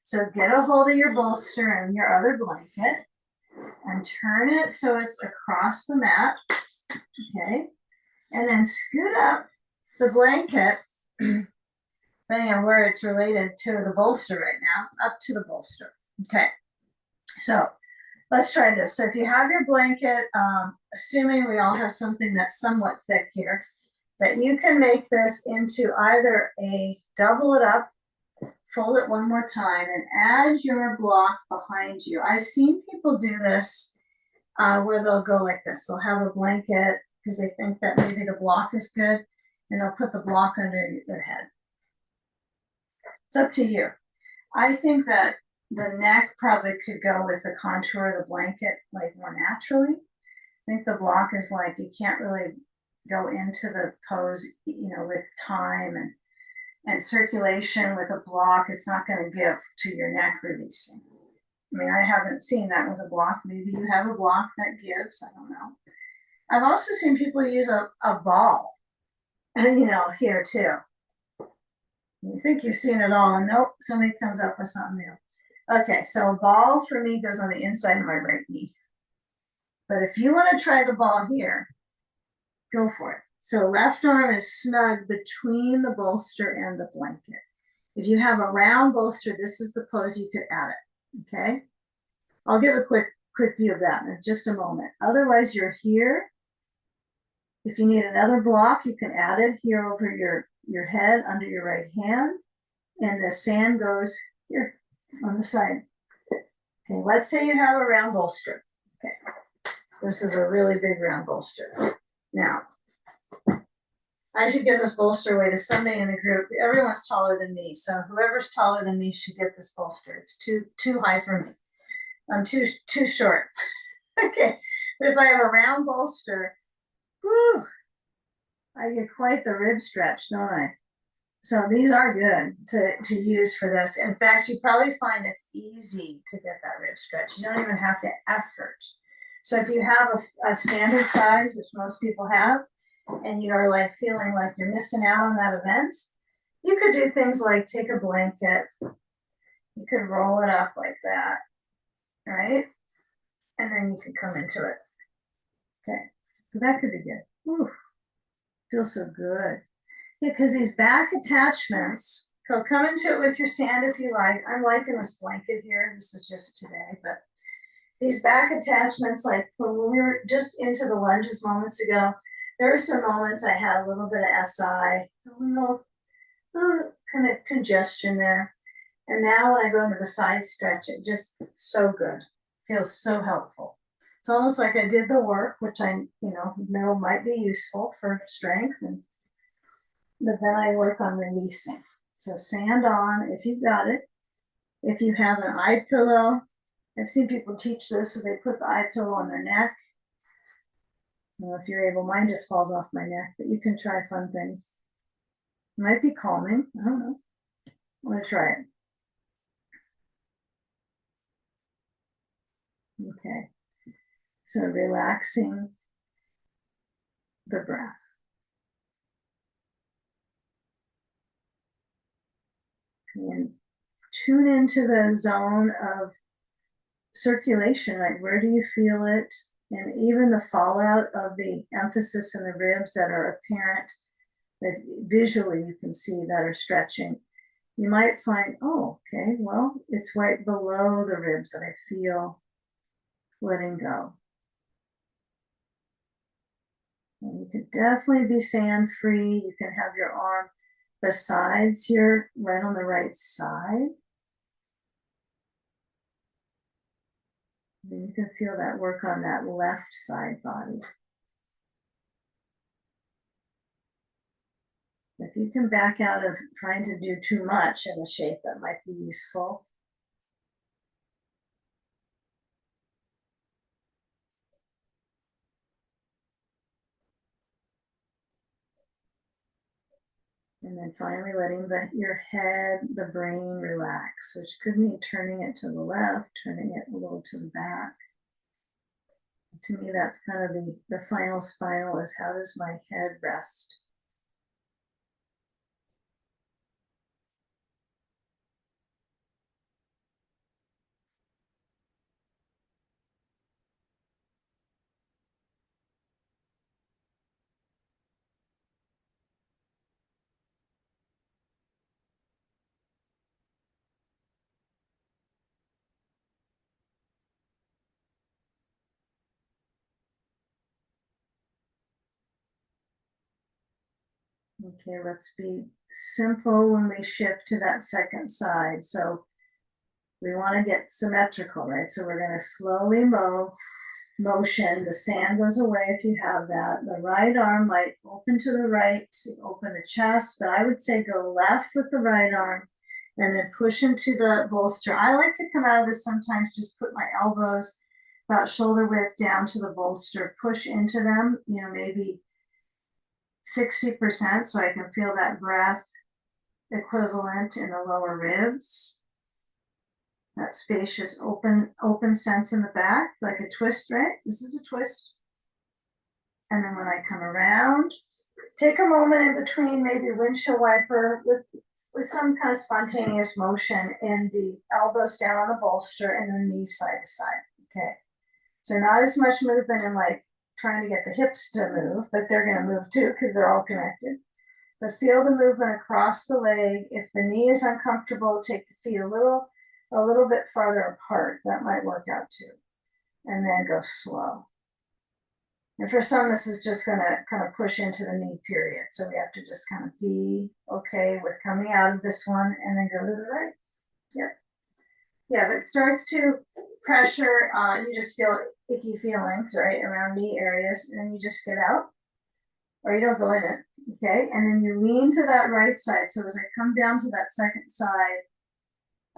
So get a hold of your bolster and your other blanket and turn it so it's across the mat. Okay. And then scoot up the blanket, depending on where it's related to the bolster right now, up to the bolster. Okay. So let's try this. So if you have your blanket, assuming we all have something that's somewhat thick here, that you can make this into either a double it up, fold it one more time, and add your block behind you. I've seen people do this where they'll go like this. They'll have a blanket because they think that maybe the block is good, and they'll put the block under their head. It's up to you. I think that the neck probably could go with the contour of the blanket like more naturally. I think the block is like you can't really go into the pose, with time and circulation with a block. It's not going to give to your neck releasing. I mean, I haven't seen that with a block. Maybe you have a block that gives. I don't know. I've also seen people use a ball, here too. You think you've seen it all, and nope, somebody comes up with something new. Okay, so a ball for me goes on the inside of my right knee. But if you want to try the ball here, go for it. So left arm is snug between the bolster and the blanket. If you have a round bolster, this is the pose you could add it, okay? I'll give a quick view of that in just a moment. Otherwise, you're here. If you need another block, you can add it here over your head under your right hand. And the sand goes here on the side. Okay, let's say you have a round bolster. Okay, this is a really big round bolster. Now, I should give this bolster away to somebody in the group. Everyone's taller than me, so whoever's taller than me should get this bolster. It's too high for me. I'm too short. Okay, but if I have a round bolster, whew, I get quite the rib stretch, don't I? So these are good to use for this. In fact, you probably find it's easy to get that rib stretch. You don't even have to effort. So if you have a standard size, which most people have, and you're like feeling like you're missing out on that event, you could do things like take a blanket, you could roll it up like that, right? And then you could come into it. Okay, so that could be good. Ooh, feels so good. Yeah, because these back attachments, so come into it with your sand if you like. I'm liking this blanket here. This is just today, but these back attachments, like when we were just into the lunges moments ago, there were some moments I had a little bit of SI, a little kind of congestion there. And now when I go into the side stretch, it just so good. Feels so helpful. It's almost like I did the work, which I, know might be useful for strength, but then I work on releasing. So sand on if you've got it. If you have an eye pillow, I've seen people teach this, so they put the eye pillow on their neck. If you're able, mine just falls off my neck, but you can try fun things. It might be calming. I don't know. I'm gonna try it. Okay. So relaxing the breath. And tune into the zone of circulation, right? Where do you feel it? And even the fallout of the emphasis in the ribs that are apparent, that visually you can see that are stretching. You might find, oh, okay, well, it's right below the ribs that I feel letting go. And you can definitely be sand free. You can have your arm besides your right on the right side. And you can feel that work on that left side body. If you can back out of trying to do too much in the shape, that might be useful. And then finally letting your head, the brain relax, which could mean turning it to the left, turning it a little to the back. To me, that's kind of the final spinal, is how does my head rest? Okay, let's be simple when we shift to that second side. So we want to get symmetrical, right? So we're going to slowly motion. The sand goes away if you have that. The right arm might open to the right, open the chest, but I would say go left with the right arm and then push into the bolster. I like to come out of this sometimes, just put my elbows about shoulder width down to the bolster, push into them, maybe 60% so I can feel that breath equivalent in the lower ribs. That spacious open sense in the back, like a twist, right? This is a twist. And then when I come around, take a moment in between, maybe windshield wiper with some kind of spontaneous motion, and the elbows down on the bolster and then knees side to side. Okay. So not as much movement in like trying to get the hips to move, but they're going to move too because they're all connected. But feel the movement across the leg. If the knee is uncomfortable, take the feet a little bit farther apart. That might work out too. And then go slow. And for some, this is just going to kind of push into the knee period. So we have to just kind of be okay with coming out of this one and then go to the right. Yep. Yeah, if it starts to pressure, you just feel icky feelings, right, around knee areas, and you just get out, or you don't go in it. Okay, and then you lean to that right side. So as I come down to that second side,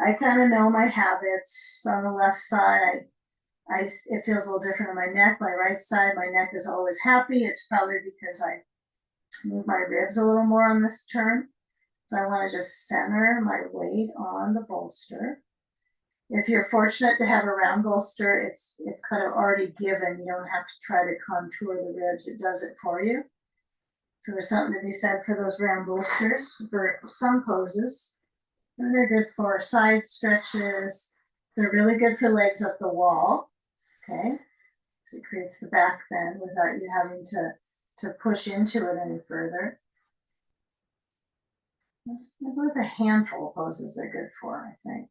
I kind of know my habits. So on the left side, It feels a little different in my neck. My right side, my neck is always happy. It's probably because I move my ribs a little more on this turn. So I want to just center my weight on the bolster. If you're fortunate to have a round bolster, it's kind of already given. You don't have to try to contour the ribs. It does it for you. So there's something to be said for those round bolsters for some poses. And they're good for side stretches. They're really good for legs up the wall. Okay, because it creates the back bend without you having to push into it any further. There's always a handful of poses they're good for, I think.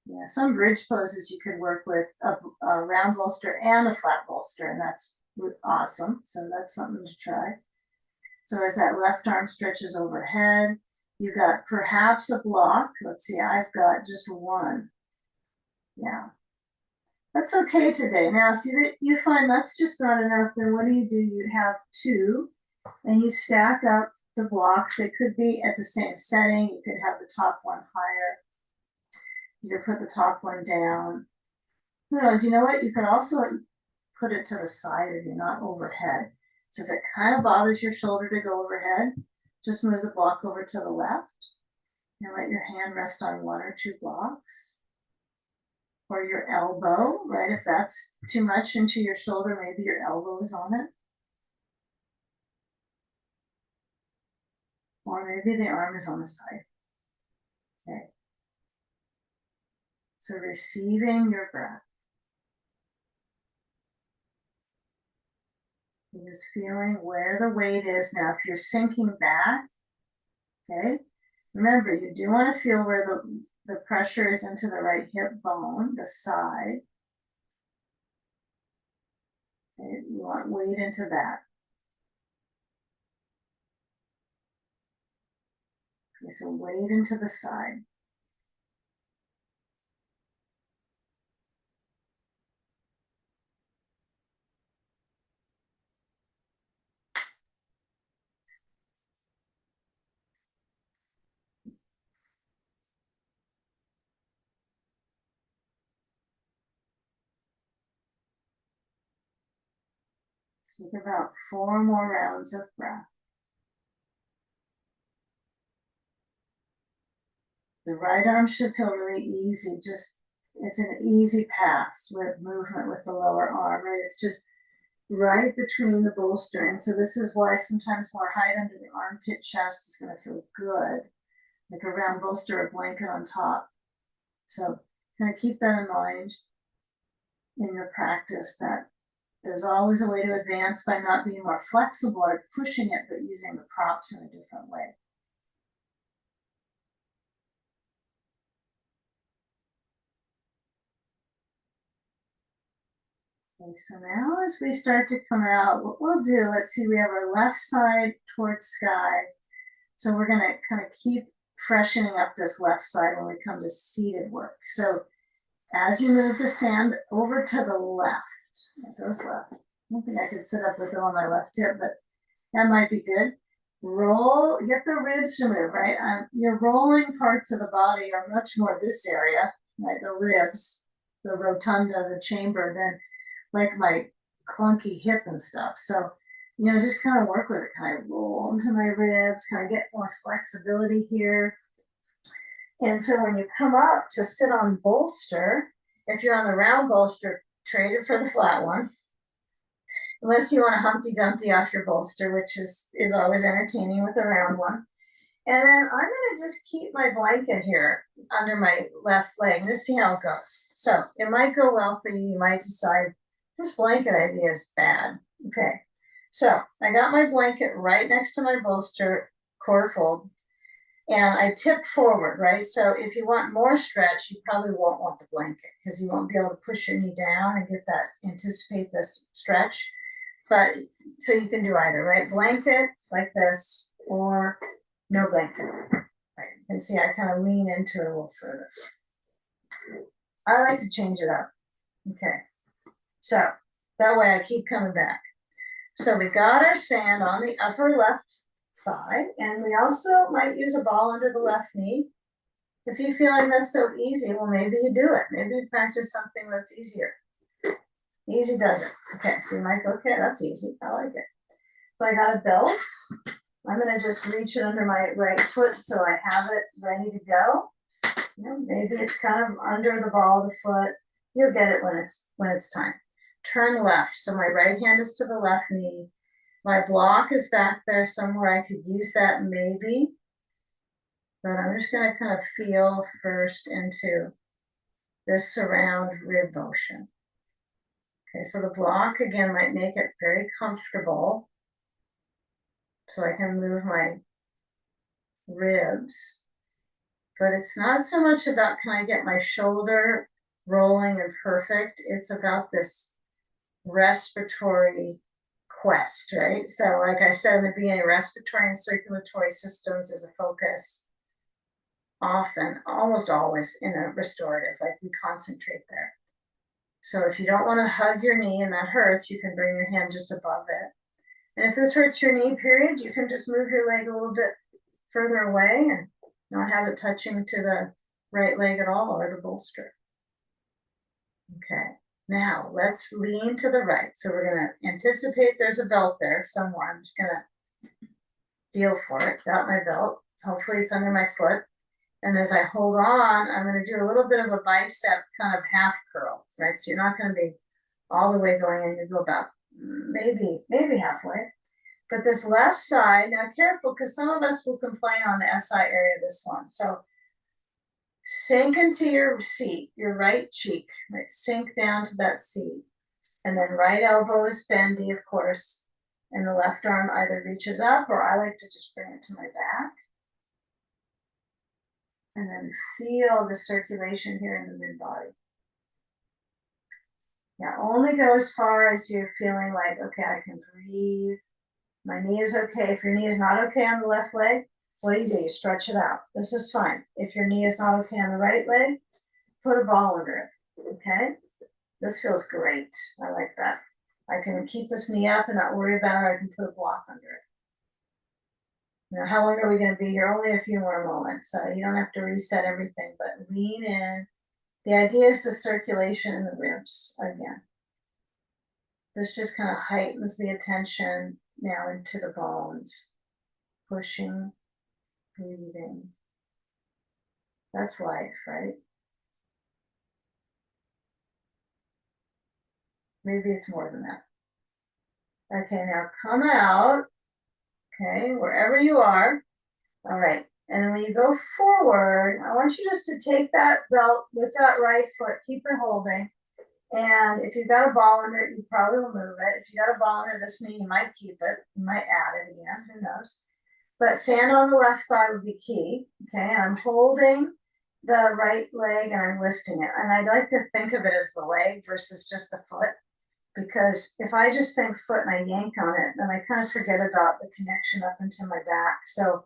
Yeah, some bridge poses you could work with a round bolster and a flat bolster, and that's awesome. So that's something to try. So as that left arm stretches overhead, you got perhaps a block. Let's see, I've got just one. Yeah, that's okay today. Now, if you find that's just not enough, then what do? You have two, and you stack up the blocks. They could be at the same setting. You could have the top one higher. You could put the top one down. Who knows? You know what? You could also put it to the side if you're not overhead. So if it kind of bothers your shoulder to go overhead, just move the block over to the left and let your hand rest on one or two blocks. Or your elbow, right? If that's too much into your shoulder, maybe your elbow is on it. Or maybe the arm is on the side. Okay. So receiving your breath. You're just feeling where the weight is. Now, if you're sinking back, okay, remember, you do want to feel where the pressure is into the right hip bone, the side. Okay, you want weight into that. Okay, so weight into the side. Take about 4 more rounds of breath. The right arm should feel really easy. Just, it's an easy pass with movement with the lower arm, right? It's just right between the bolster. And so this is why sometimes more height under the armpit chest is going to feel good, like a round bolster or blanket on top. So kind of keep that in mind in the practice, that there's always a way to advance by not being more flexible or pushing it, but using the props in a different way. Okay, so now as we start to come out, what we'll do, let's see, we have our left side towards sky. So we're gonna kind of keep freshening up this left side when we come to seated work. So as you move the sand over to the left, it goes left. I don't think I could sit up with it on my left hip, but that might be good. Roll, get the ribs to move, right? Your rolling parts of the body are much more this area, right? The ribs, the rotunda, the chamber, than like my clunky hip and stuff. So, just kind of work with it, kind of roll into my ribs, kind of get more flexibility here. And so when you come up to sit on bolster, if you're on the round bolster, trade it for the flat one. Unless you want a Humpty Dumpty off your bolster, which is always entertaining with a round one. And then I'm going to just keep my blanket here under my left leg. Let's see how it goes. So it might go well for you. You might decide this blanket idea is bad. Okay. So I got my blanket right next to my bolster, quarter fold, and I tip forward, right? So if you want more stretch, you probably won't want the blanket because you won't be able to push your knee down and get that, anticipate this stretch. But so you can do either, right? Blanket like this or no blanket. Right. You can see I kind of lean into it a little further. I like to change it up. Okay. So that way I keep coming back. So we got our sand on the upper left thigh, and we also might use a ball under the left knee. If you're feeling that's so easy, well, maybe you do it. Maybe you practice something that's easier. Easy does it. Okay, so you might go, okay, that's easy. I like it. So I got a belt. I'm gonna just reach it under my right foot so I have it ready to go. You know, maybe it's kind of under the ball of the foot. You'll get it when it's time. Turn left. So my right hand is to the left knee. My block is back there somewhere. I could use that maybe. But I'm just gonna kind of feel first into this surround rib motion. Okay, so the block again might make it very comfortable. So I can move my ribs. But it's not so much about can I get my shoulder rolling and perfect. It's about this respiratory quest, right? So like I said in the beginning, respiratory and circulatory systems is a focus often, almost always in a restorative, like we concentrate there. So if you don't want to hug your knee and that hurts, you can bring your hand just above it. And if this hurts your knee, period, you can just move your leg a little bit further away and not have it touching to the right leg at all or the bolster. Okay, now let's lean to the right. So we're gonna anticipate there's a belt there somewhere. I'm just gonna feel for it, got my belt. Hopefully it's under my foot. And as I hold on, I'm gonna do a little bit of a bicep kind of half curl, right? So you're not gonna be all the way going in, you go about maybe halfway. But this left side, now careful, because some of us will complain on the SI area of this one. So sink into your seat, your right cheek, right? Sink down to that seat. And then right elbow is bendy, of course. And the left arm either reaches up or I like to just bring it to my back. And then feel the circulation here in the mid body. Now only go as far as you're feeling like, okay, I can breathe. My knee is okay. If your knee is not okay on the left leg, what do? You stretch it out. This is fine. If your knee is not okay on the right leg, put a ball under it, okay? This feels great. I like that. I can keep this knee up and not worry about it. I can put a block under it. Now, how long are we going to be here? Only a few more moments. So you don't have to reset everything, but lean in. The idea is the circulation in the ribs again. This just kind of heightens the attention now into the bones. Pushing, breathing. That's life, right? Maybe it's more than that. Okay, now come out. Okay, wherever you are. All right. And when you go forward, I want you just to take that belt with that right foot, keep it holding. And if you've got a ball under it, you probably will move it. If you got a ball under this knee, you might keep it. You might add it again, who knows. But sand on the left side would be key. Okay, and I'm holding the right leg and I'm lifting it. And I'd like to think of it as the leg versus just the foot. Because if I just think foot and I yank on it, then I kind of forget about the connection up into my back. So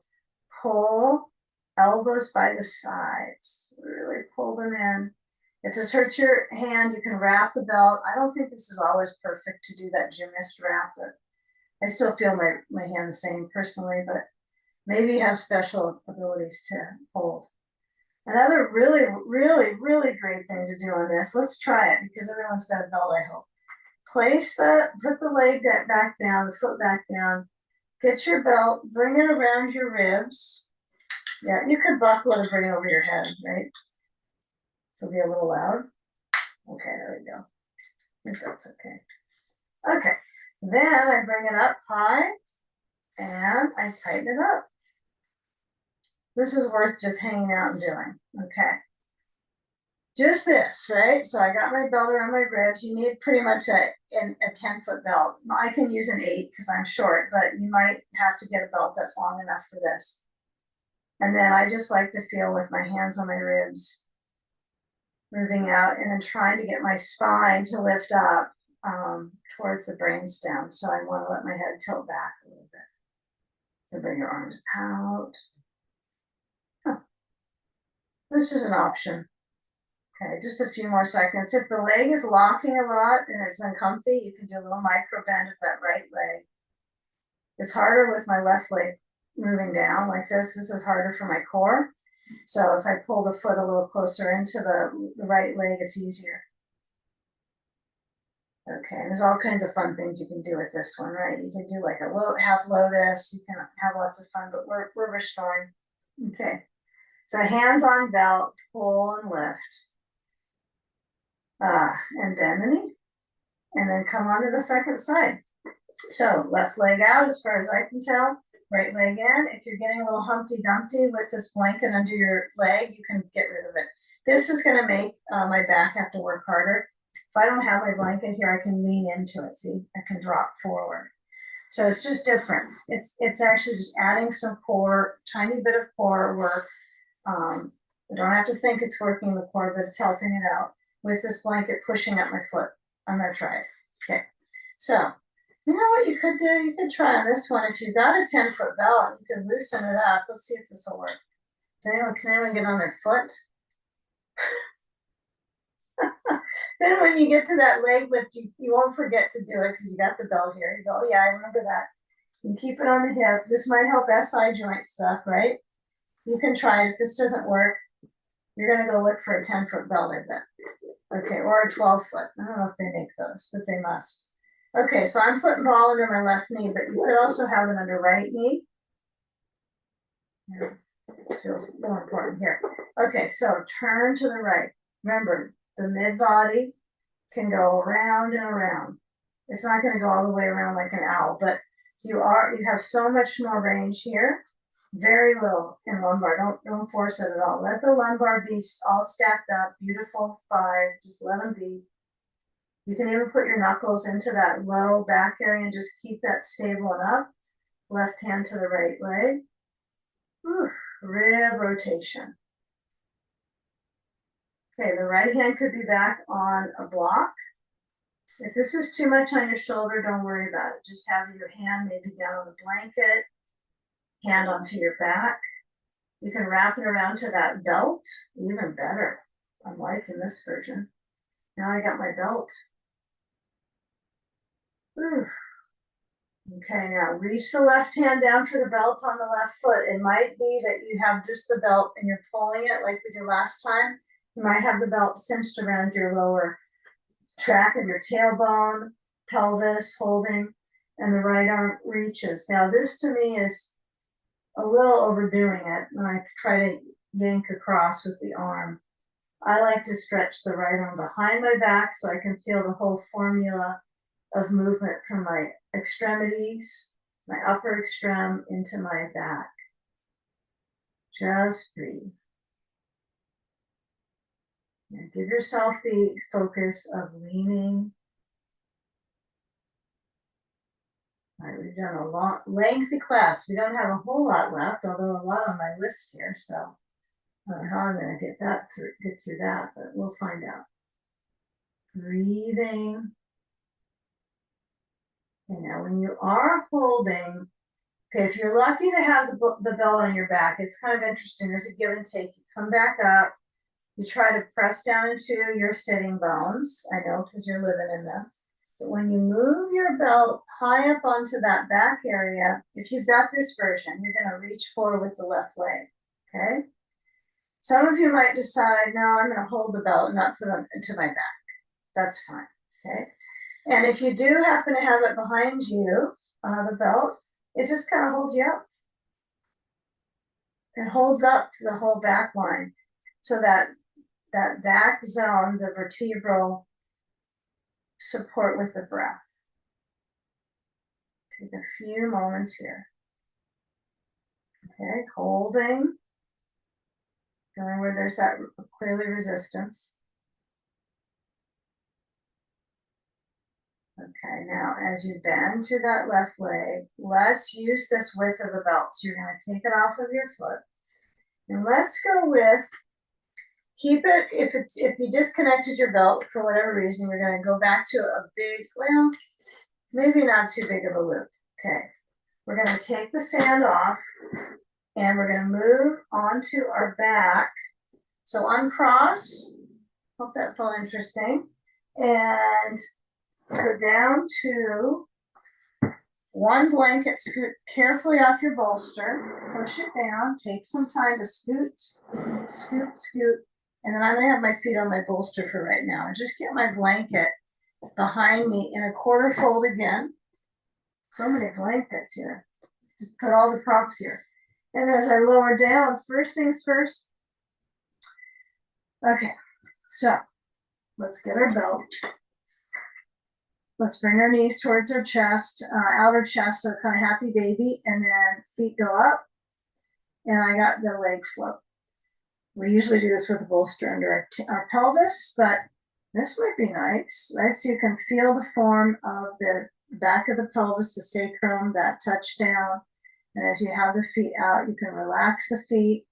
pull, elbows by the sides, really pull them in. If this hurts your hand, you can wrap the belt. I don't think this is always perfect to do that gymnast wrap. I still feel my hand the same personally, but maybe you have special abilities to hold. Another really, really, really great thing to do on this, let's try it because everyone's got a belt, I hope. Put the leg back down, the foot back down, get your belt, bring it around your ribs. Yeah, you could buckle it and bring it over your head, right? This will be a little loud. Okay, there we go. I think that's okay. Okay, then I bring it up high and I tighten it up. This is worth just hanging out and doing, okay? Just this, right? So I got my belt around my ribs. You need pretty much a 10-foot belt. I can use an 8 because I'm short, but you might have to get a belt that's long enough for this. And then I just like to feel with my hands on my ribs, moving out and then trying to get my spine to lift up towards the brainstem. So I want to let my head tilt back a little bit. So bring your arms out. Huh. This is an option. Okay, just a few more seconds. If the leg is locking a lot and it's uncomfy, you can do a little micro bend of that right leg. It's harder with my left leg moving down like this. This is harder for my core. So if I pull the foot a little closer into the right leg, it's easier. Okay, there's all kinds of fun things you can do with this one, right? You can do like a half lotus, you can have lots of fun, but we're restoring. Okay, so hands on belt, pull and lift. And bend the knee. And then come onto the second side. So left leg out as far as I can tell, right leg in. If you're getting a little Humpty Dumpty with this blanket under your leg, you can get rid of it. This is gonna make my back have to work harder. If I don't have my blanket here, I can lean into it. See, I can drop forward. So it's just difference. It's actually just adding some core, tiny bit of core work. I don't have to think it's working the core, but it's helping it out with this blanket pushing up my foot. I'm gonna try it. Okay. So, you know what you could do? You could try on this one. If you've got a 10-foot belt, you can loosen it up. Let's see if this will work. Can anyone get on their foot? Then when you get to that leg lift, you won't forget to do it because you got the belt here. You go, oh yeah, I remember that. You can keep it on the hip. This might help SI joint stuff, right? You can try it. If this doesn't work, you're gonna go look for a 10-foot belt, I bet. Okay, or a 12-foot. I don't know if they make those, but they must. Okay, so I'm putting ball under my left knee, but you could also have it under right knee. Yeah, this feels more important here. Okay, so turn to the right. Remember, the mid body can go around and around. It's not going to go all the way around like an owl, but you have so much more range here. Very little in lumbar. Don't force it at all. Let the lumbar be all stacked up. Beautiful 5. Just let them be. You can even put your knuckles into that low back area and just keep that stable and up. Left hand to the right leg. Ooh, rib rotation. Okay, the right hand could be back on a block. If this is too much on your shoulder, don't worry about it. Just have your hand maybe down on the blanket, hand onto your back. You can wrap it around to that belt, even better. I'm liking this version. Now I got my belt. Ooh. Okay, now reach the left hand down for the belt on the left foot. It might be that you have just the belt and you're pulling it like we did last time. You might have the belt cinched around your lower track of your tailbone, pelvis, holding, and the right arm reaches. Now this to me is a little overdoing it when I try to yank across with the arm. I like to stretch the right arm behind my back so I can feel the whole formula of movement from my extremities, my upper extreme into my back. Just breathe. And give yourself the focus of leaning. All right, we've done a long, lengthy class. We don't have a whole lot left, although a lot on my list here. So I don't know how I'm going to get through that, but we'll find out. Breathing. Okay, now when you are holding, okay, if you're lucky to have the belt on your back, it's kind of interesting. There's a give and take. You come back up. You try to press down into your sitting bones. I know because you're living in them. But when you move your belt high up onto that back area, if you've got this version, you're going to reach forward with the left leg. Okay. Some of you might decide, no, I'm going to hold the belt and not put it into my back. That's fine. Okay. And if you do happen to have it behind you, the belt, it just kind of holds you up. It holds up to the whole back line so that back zone, the vertebral support with the breath. Take a few moments here. Okay, holding. Feeling where there's that clearly resistance. Okay, now as you bend through that left leg, let's use this width of the belt. So you're going to take it off of your foot. And let's go with, keep it, if you disconnected your belt for whatever reason, you're going to go back to a big, well, maybe not too big of a loop. Okay, we're going to take the sand off and we're going to move onto our back. So uncross, hope that felt interesting, and go down to one blanket, scoot carefully off your bolster, push it down, take some time to scoot, scoot, scoot, and then I'm gonna have my feet on my bolster for right now. And just get my blanket behind me in a quarter fold again. So many blankets here. Just put all the props here. And as I lower down, first things first. Okay, so let's get our belt. Let's bring our knees towards our chest, outer chest, so kind of happy baby, and then feet go up, and I got the leg float. We usually do this with a bolster under our pelvis, but this might be nice, right? So you can feel the form of the back of the pelvis, the sacrum, that touch down, and as you have the feet out, you can relax the feet.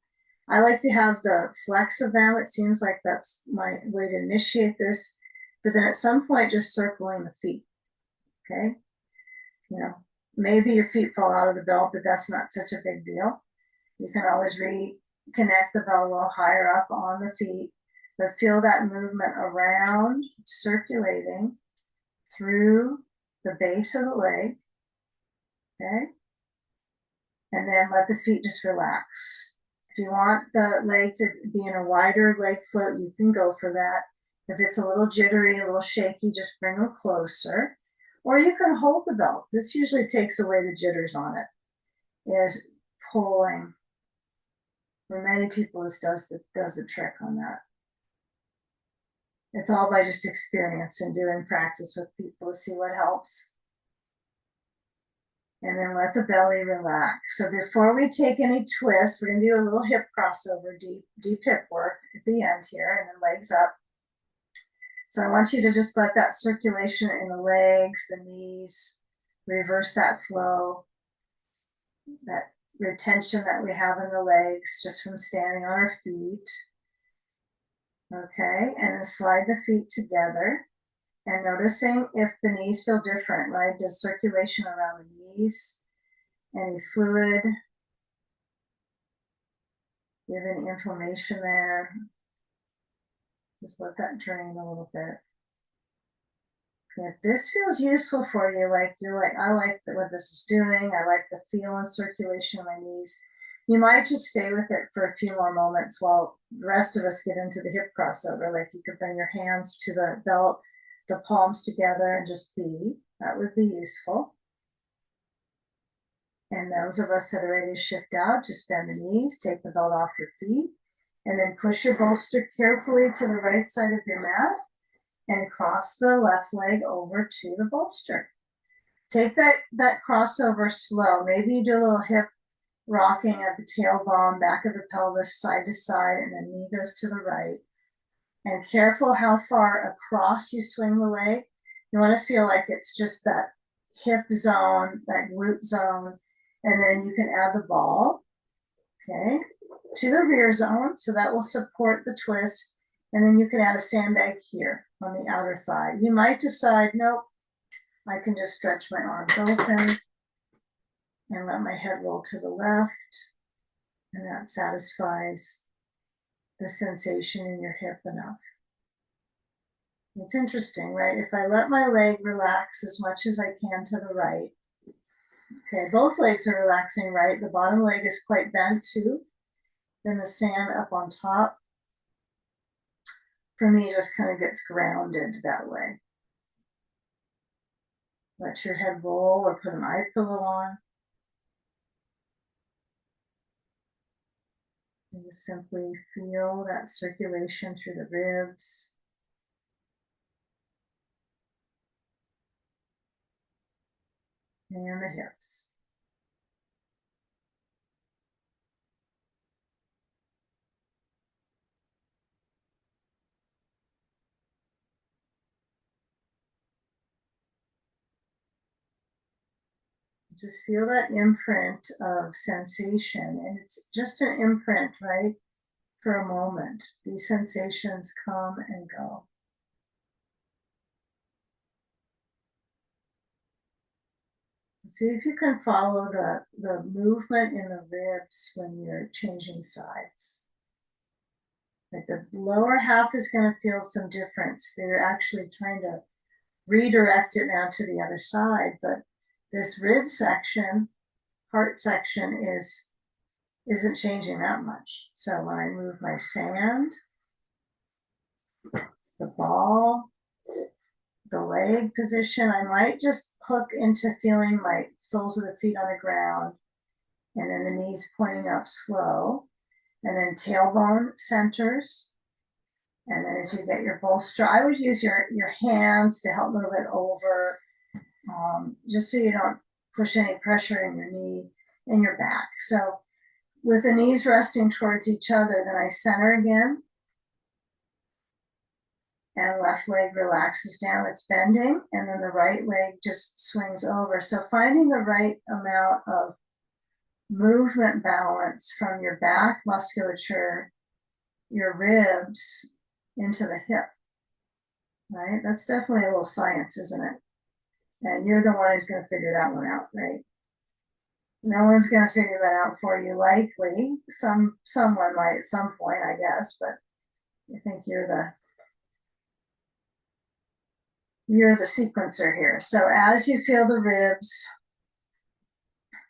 I like to have the flex of them. It seems like that's my way to initiate this. But then at some point, just circling the feet, okay? You know, maybe your feet fall out of the belt, but that's not such a big deal. You can always reconnect the belt a little higher up on the feet, but feel that movement around, circulating through the base of the leg, okay? And then let the feet just relax. If you want the leg to be in a wider leg float, you can go for that. If it's a little jittery, a little shaky, just bring them closer. Or you can hold the belt. This usually takes away the jitters on it, is pulling. For many people, this does the trick on that. It's all by just experience and doing practice with people to see what helps. And then let the belly relax. So before we take any twists, we're going to do a little hip crossover, deep hip work at the end here, and then legs up. So I want you to just let that circulation in the legs, the knees, reverse that flow, that retention that we have in the legs just from standing on our feet. Okay, and then slide the feet together and noticing if the knees feel different, right? Does circulation around the knees, any fluid, do you have any inflammation there? Just let that drain a little bit. If this feels useful for you, like you're like, I like what this is doing, I like the feel and circulation of my knees, you might just stay with it for a few more moments while the rest of us get into the hip crossover. Like you could bring your hands to the belt, the palms together, and just be. That would be useful. And those of us that are ready to shift out, just bend the knees, take the belt off your feet, and then push your bolster carefully to the right side of your mat and cross the left leg over to the bolster. Take that crossover slow. Maybe you do a little hip rocking of the tailbone, back of the pelvis, side to side, and then knee goes to the right. And careful how far across you swing the leg. You want to feel like it's just that hip zone, that glute zone, and then you can add the ball, okay, to the rear zone, so that will support the twist, and then you can add a sandbag here on the outer thigh. You might decide, nope, I can just stretch my arms open and let my head roll to the left, and that satisfies the sensation in your hip enough. It's interesting, right? If I let my leg relax as much as I can to the right, okay, both legs are relaxing, right? The bottom leg is quite bent too. Then the sand up on top, for me, just kind of gets grounded that way. Let your head roll or put an eye pillow on. And you simply feel that circulation through the ribs. And the hips. Just feel that imprint of sensation, and it's just an imprint, right? For a moment. These sensations come and go. See if you can follow the movement in the ribs when you're changing sides. Like the lower half is going to feel some difference. They're actually trying to redirect it now to the other side, but this rib section, heart section, is isn't changing that much. So when I move my sand, the ball, the leg position, I might just hook into feeling my soles of the feet on the ground, and then the knees pointing up slow, and then tailbone centers. And then as you get your bolster, I would use your hands to help move it over, just so you don't push any pressure in your knee and your back. So with the knees resting towards each other, then I center again, and left leg relaxes down, it's bending, and then the right leg just swings over. So finding the right amount of movement balance from your back musculature, your ribs, into the hip, right? That's definitely a little science, isn't it? And you're the one who's going to figure that one out, right? No one's going to figure that out for you, likely. Someone might at some point, I guess, but I think you're the sequencer here. So as you feel the ribs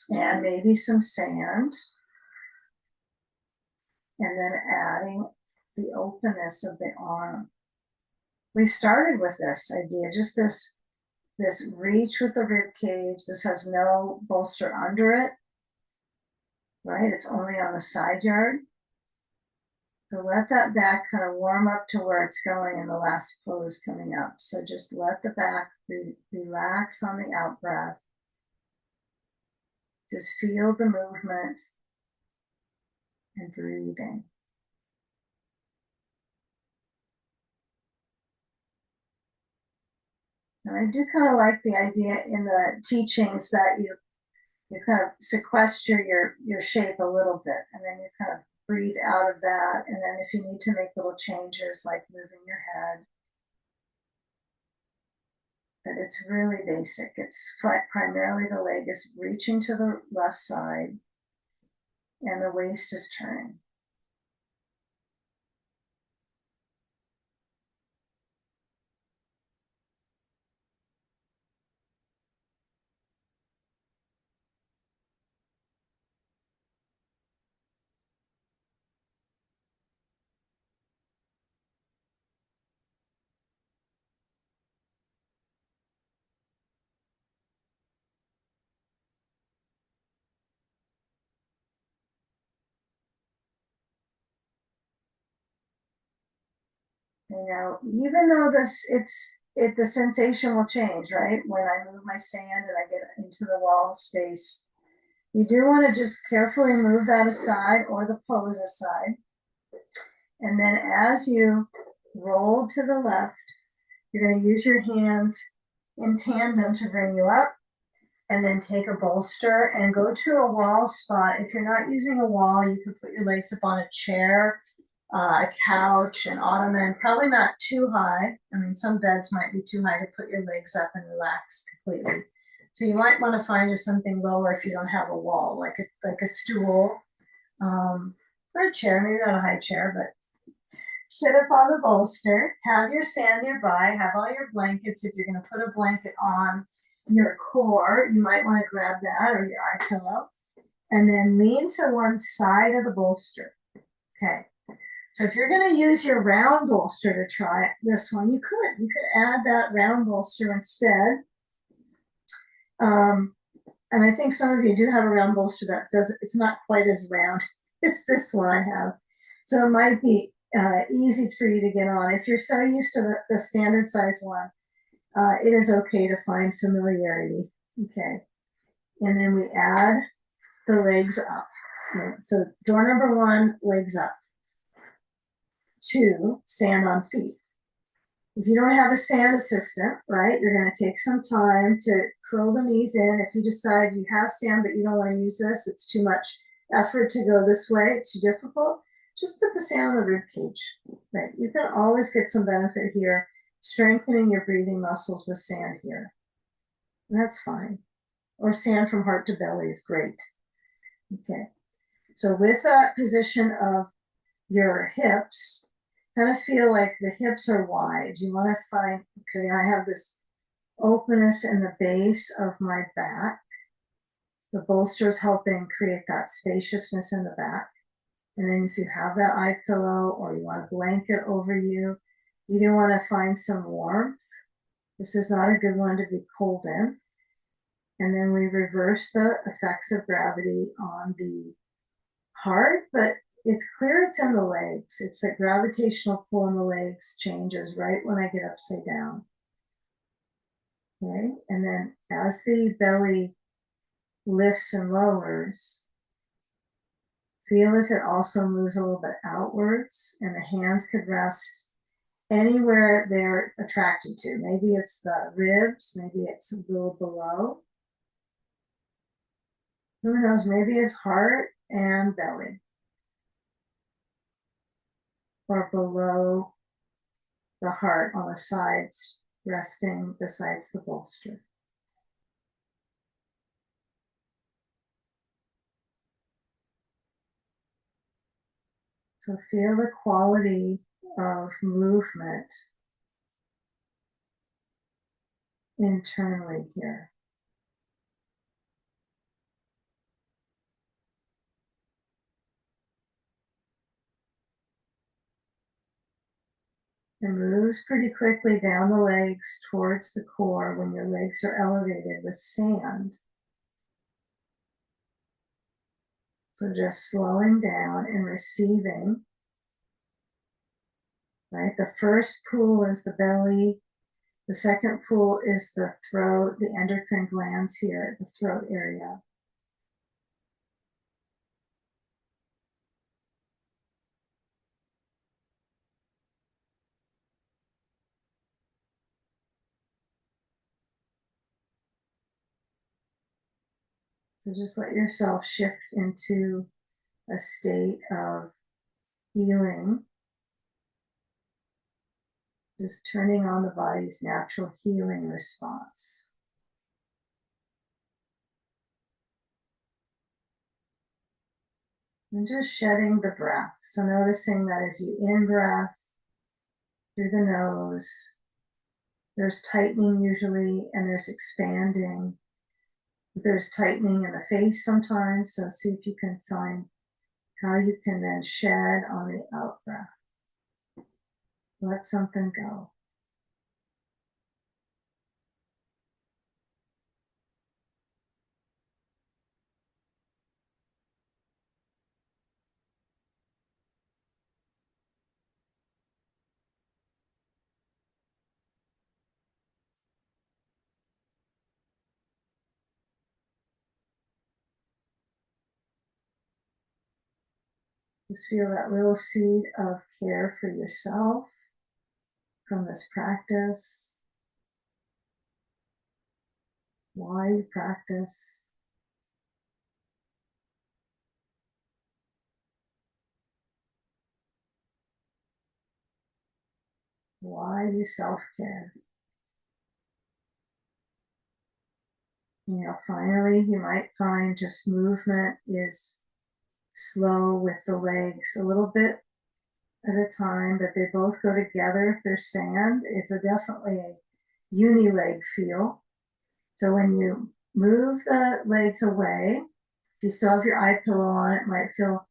and maybe some sand, and then adding the openness of the arm. We started with this idea, just this reach with the rib cage. This has no bolster under it, right? It's only on the side yard. So let that back kind of warm up to where it's going in the last pose coming up. So just let the back relax on the out breath. Just feel the movement and breathing. And I do kind of like the idea in the teachings that you kind of sequester your shape a little bit, and then you kind of breathe out of that. And then if you need to make little changes like moving your head, but it's really basic. It's primarily the leg is reaching to the left side and the waist is turning. You know, even though the sensation will change, right? When I move my sand and I get into the wall space, you do want to just carefully move that aside or the pose aside. And then as you roll to the left, you're going to use your hands in tandem to bring you up, and then take a bolster and go to a wall spot. If you're not using a wall, you can put your legs up on a chair, a couch, an ottoman, probably not too high. I mean, some beds might be too high to put your legs up and relax completely. So you might want to find just something lower if you don't have a wall, like a stool, or a chair, maybe not a high chair, but sit up on the bolster, have your sand nearby, have all your blankets. If you're going to put a blanket on your core, you might want to grab that, or your eye pillow, and then lean to one side of the bolster. Okay. So if you're going to use your round bolster to try this one, you could add that round bolster instead. And I think some of you do have a round bolster that says it's not quite as round as this one I have. So it might be easy for you to get on. If you're so used to the standard size one, it is okay to find familiarity. Okay. And then we add the legs up. Okay. So door number 1, legs up. 2, sand on feet. If you don't have a sand assistant, right, you're going to take some time to curl the knees in. If you decide you have sand but you don't want to use this, it's too much effort to go this way, it's too difficult, just put the sand on the rib cage. Right? You can always get some benefit here, strengthening your breathing muscles with sand here. And that's fine. Or sand from heart to belly is great. Okay. So with that position of your hips, kind of feel like the hips are wide. You want to find, okay, I have this openness in the base of my back. The bolster is helping create that spaciousness in the back. And then if you have that eye pillow or you want a blanket over you, you do want to find some warmth. This is not a good one to be cold in. And then we reverse the effects of gravity on the heart, but it's clear it's in the legs. It's that gravitational pull in the legs changes right when I get upside down. Okay, and then as the belly lifts and lowers, feel if it also moves a little bit outwards, and the hands could rest anywhere they're attracted to. Maybe it's the ribs, maybe it's a little below. Who knows, maybe it's heart and belly. Or below the heart on the sides, resting besides the bolster. So feel the quality of movement internally here. It moves pretty quickly down the legs towards the core when your legs are elevated with sand. So just slowing down and receiving, right? The first pool is the belly. The second pool is the throat, the endocrine glands here at the throat area. So just let yourself shift into a state of healing, just turning on the body's natural healing response. And just shedding the breath. So noticing that as you in-breath through the nose, there's tightening usually, and there's expanding. There's tightening in the face sometimes, so see if you can find how you can then shed on the out breath. Let something go. Just feel that little seed of care for yourself from this practice. Why you practice. Why you self-care. You know, finally, you might find just movement is slow with the legs a little bit at a time, but they both go together if they're sand. It's definitely a uni-leg feel. So when you move the legs away, if you still have your eye pillow on, it might feel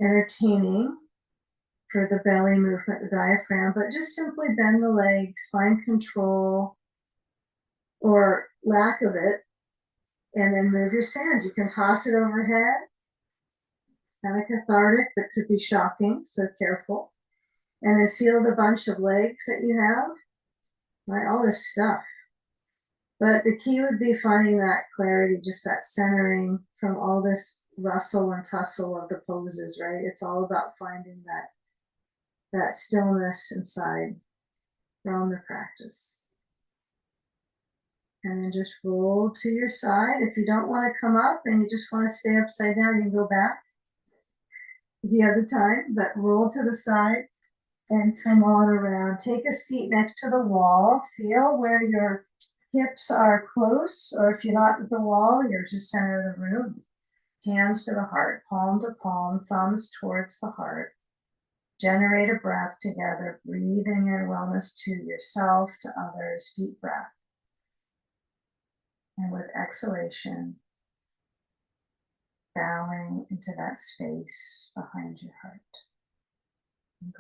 entertaining for the belly movement, the diaphragm, but just simply bend the legs, find control or lack of it, and then move your sand. You can toss it overhead. It's kind of cathartic, but could be shocking, so careful. And then feel the bunch of legs that you have, right? All this stuff. But the key would be finding that clarity, just that centering from all this rustle and tussle of the poses, right? It's all about finding that stillness inside from the practice. And then just roll to your side. If you don't want to come up and you just want to stay upside down, you can go back if you have the time, but roll to the side and come on around. Take a seat next to the wall. Feel where your hips are close, or if you're not at the wall, you're just center of the room. Hands to the heart, palm to palm, thumbs towards the heart. Generate a breath together, breathing in wellness to yourself, to others. Deep breath. And with exhalation, bowing into that space behind your heart.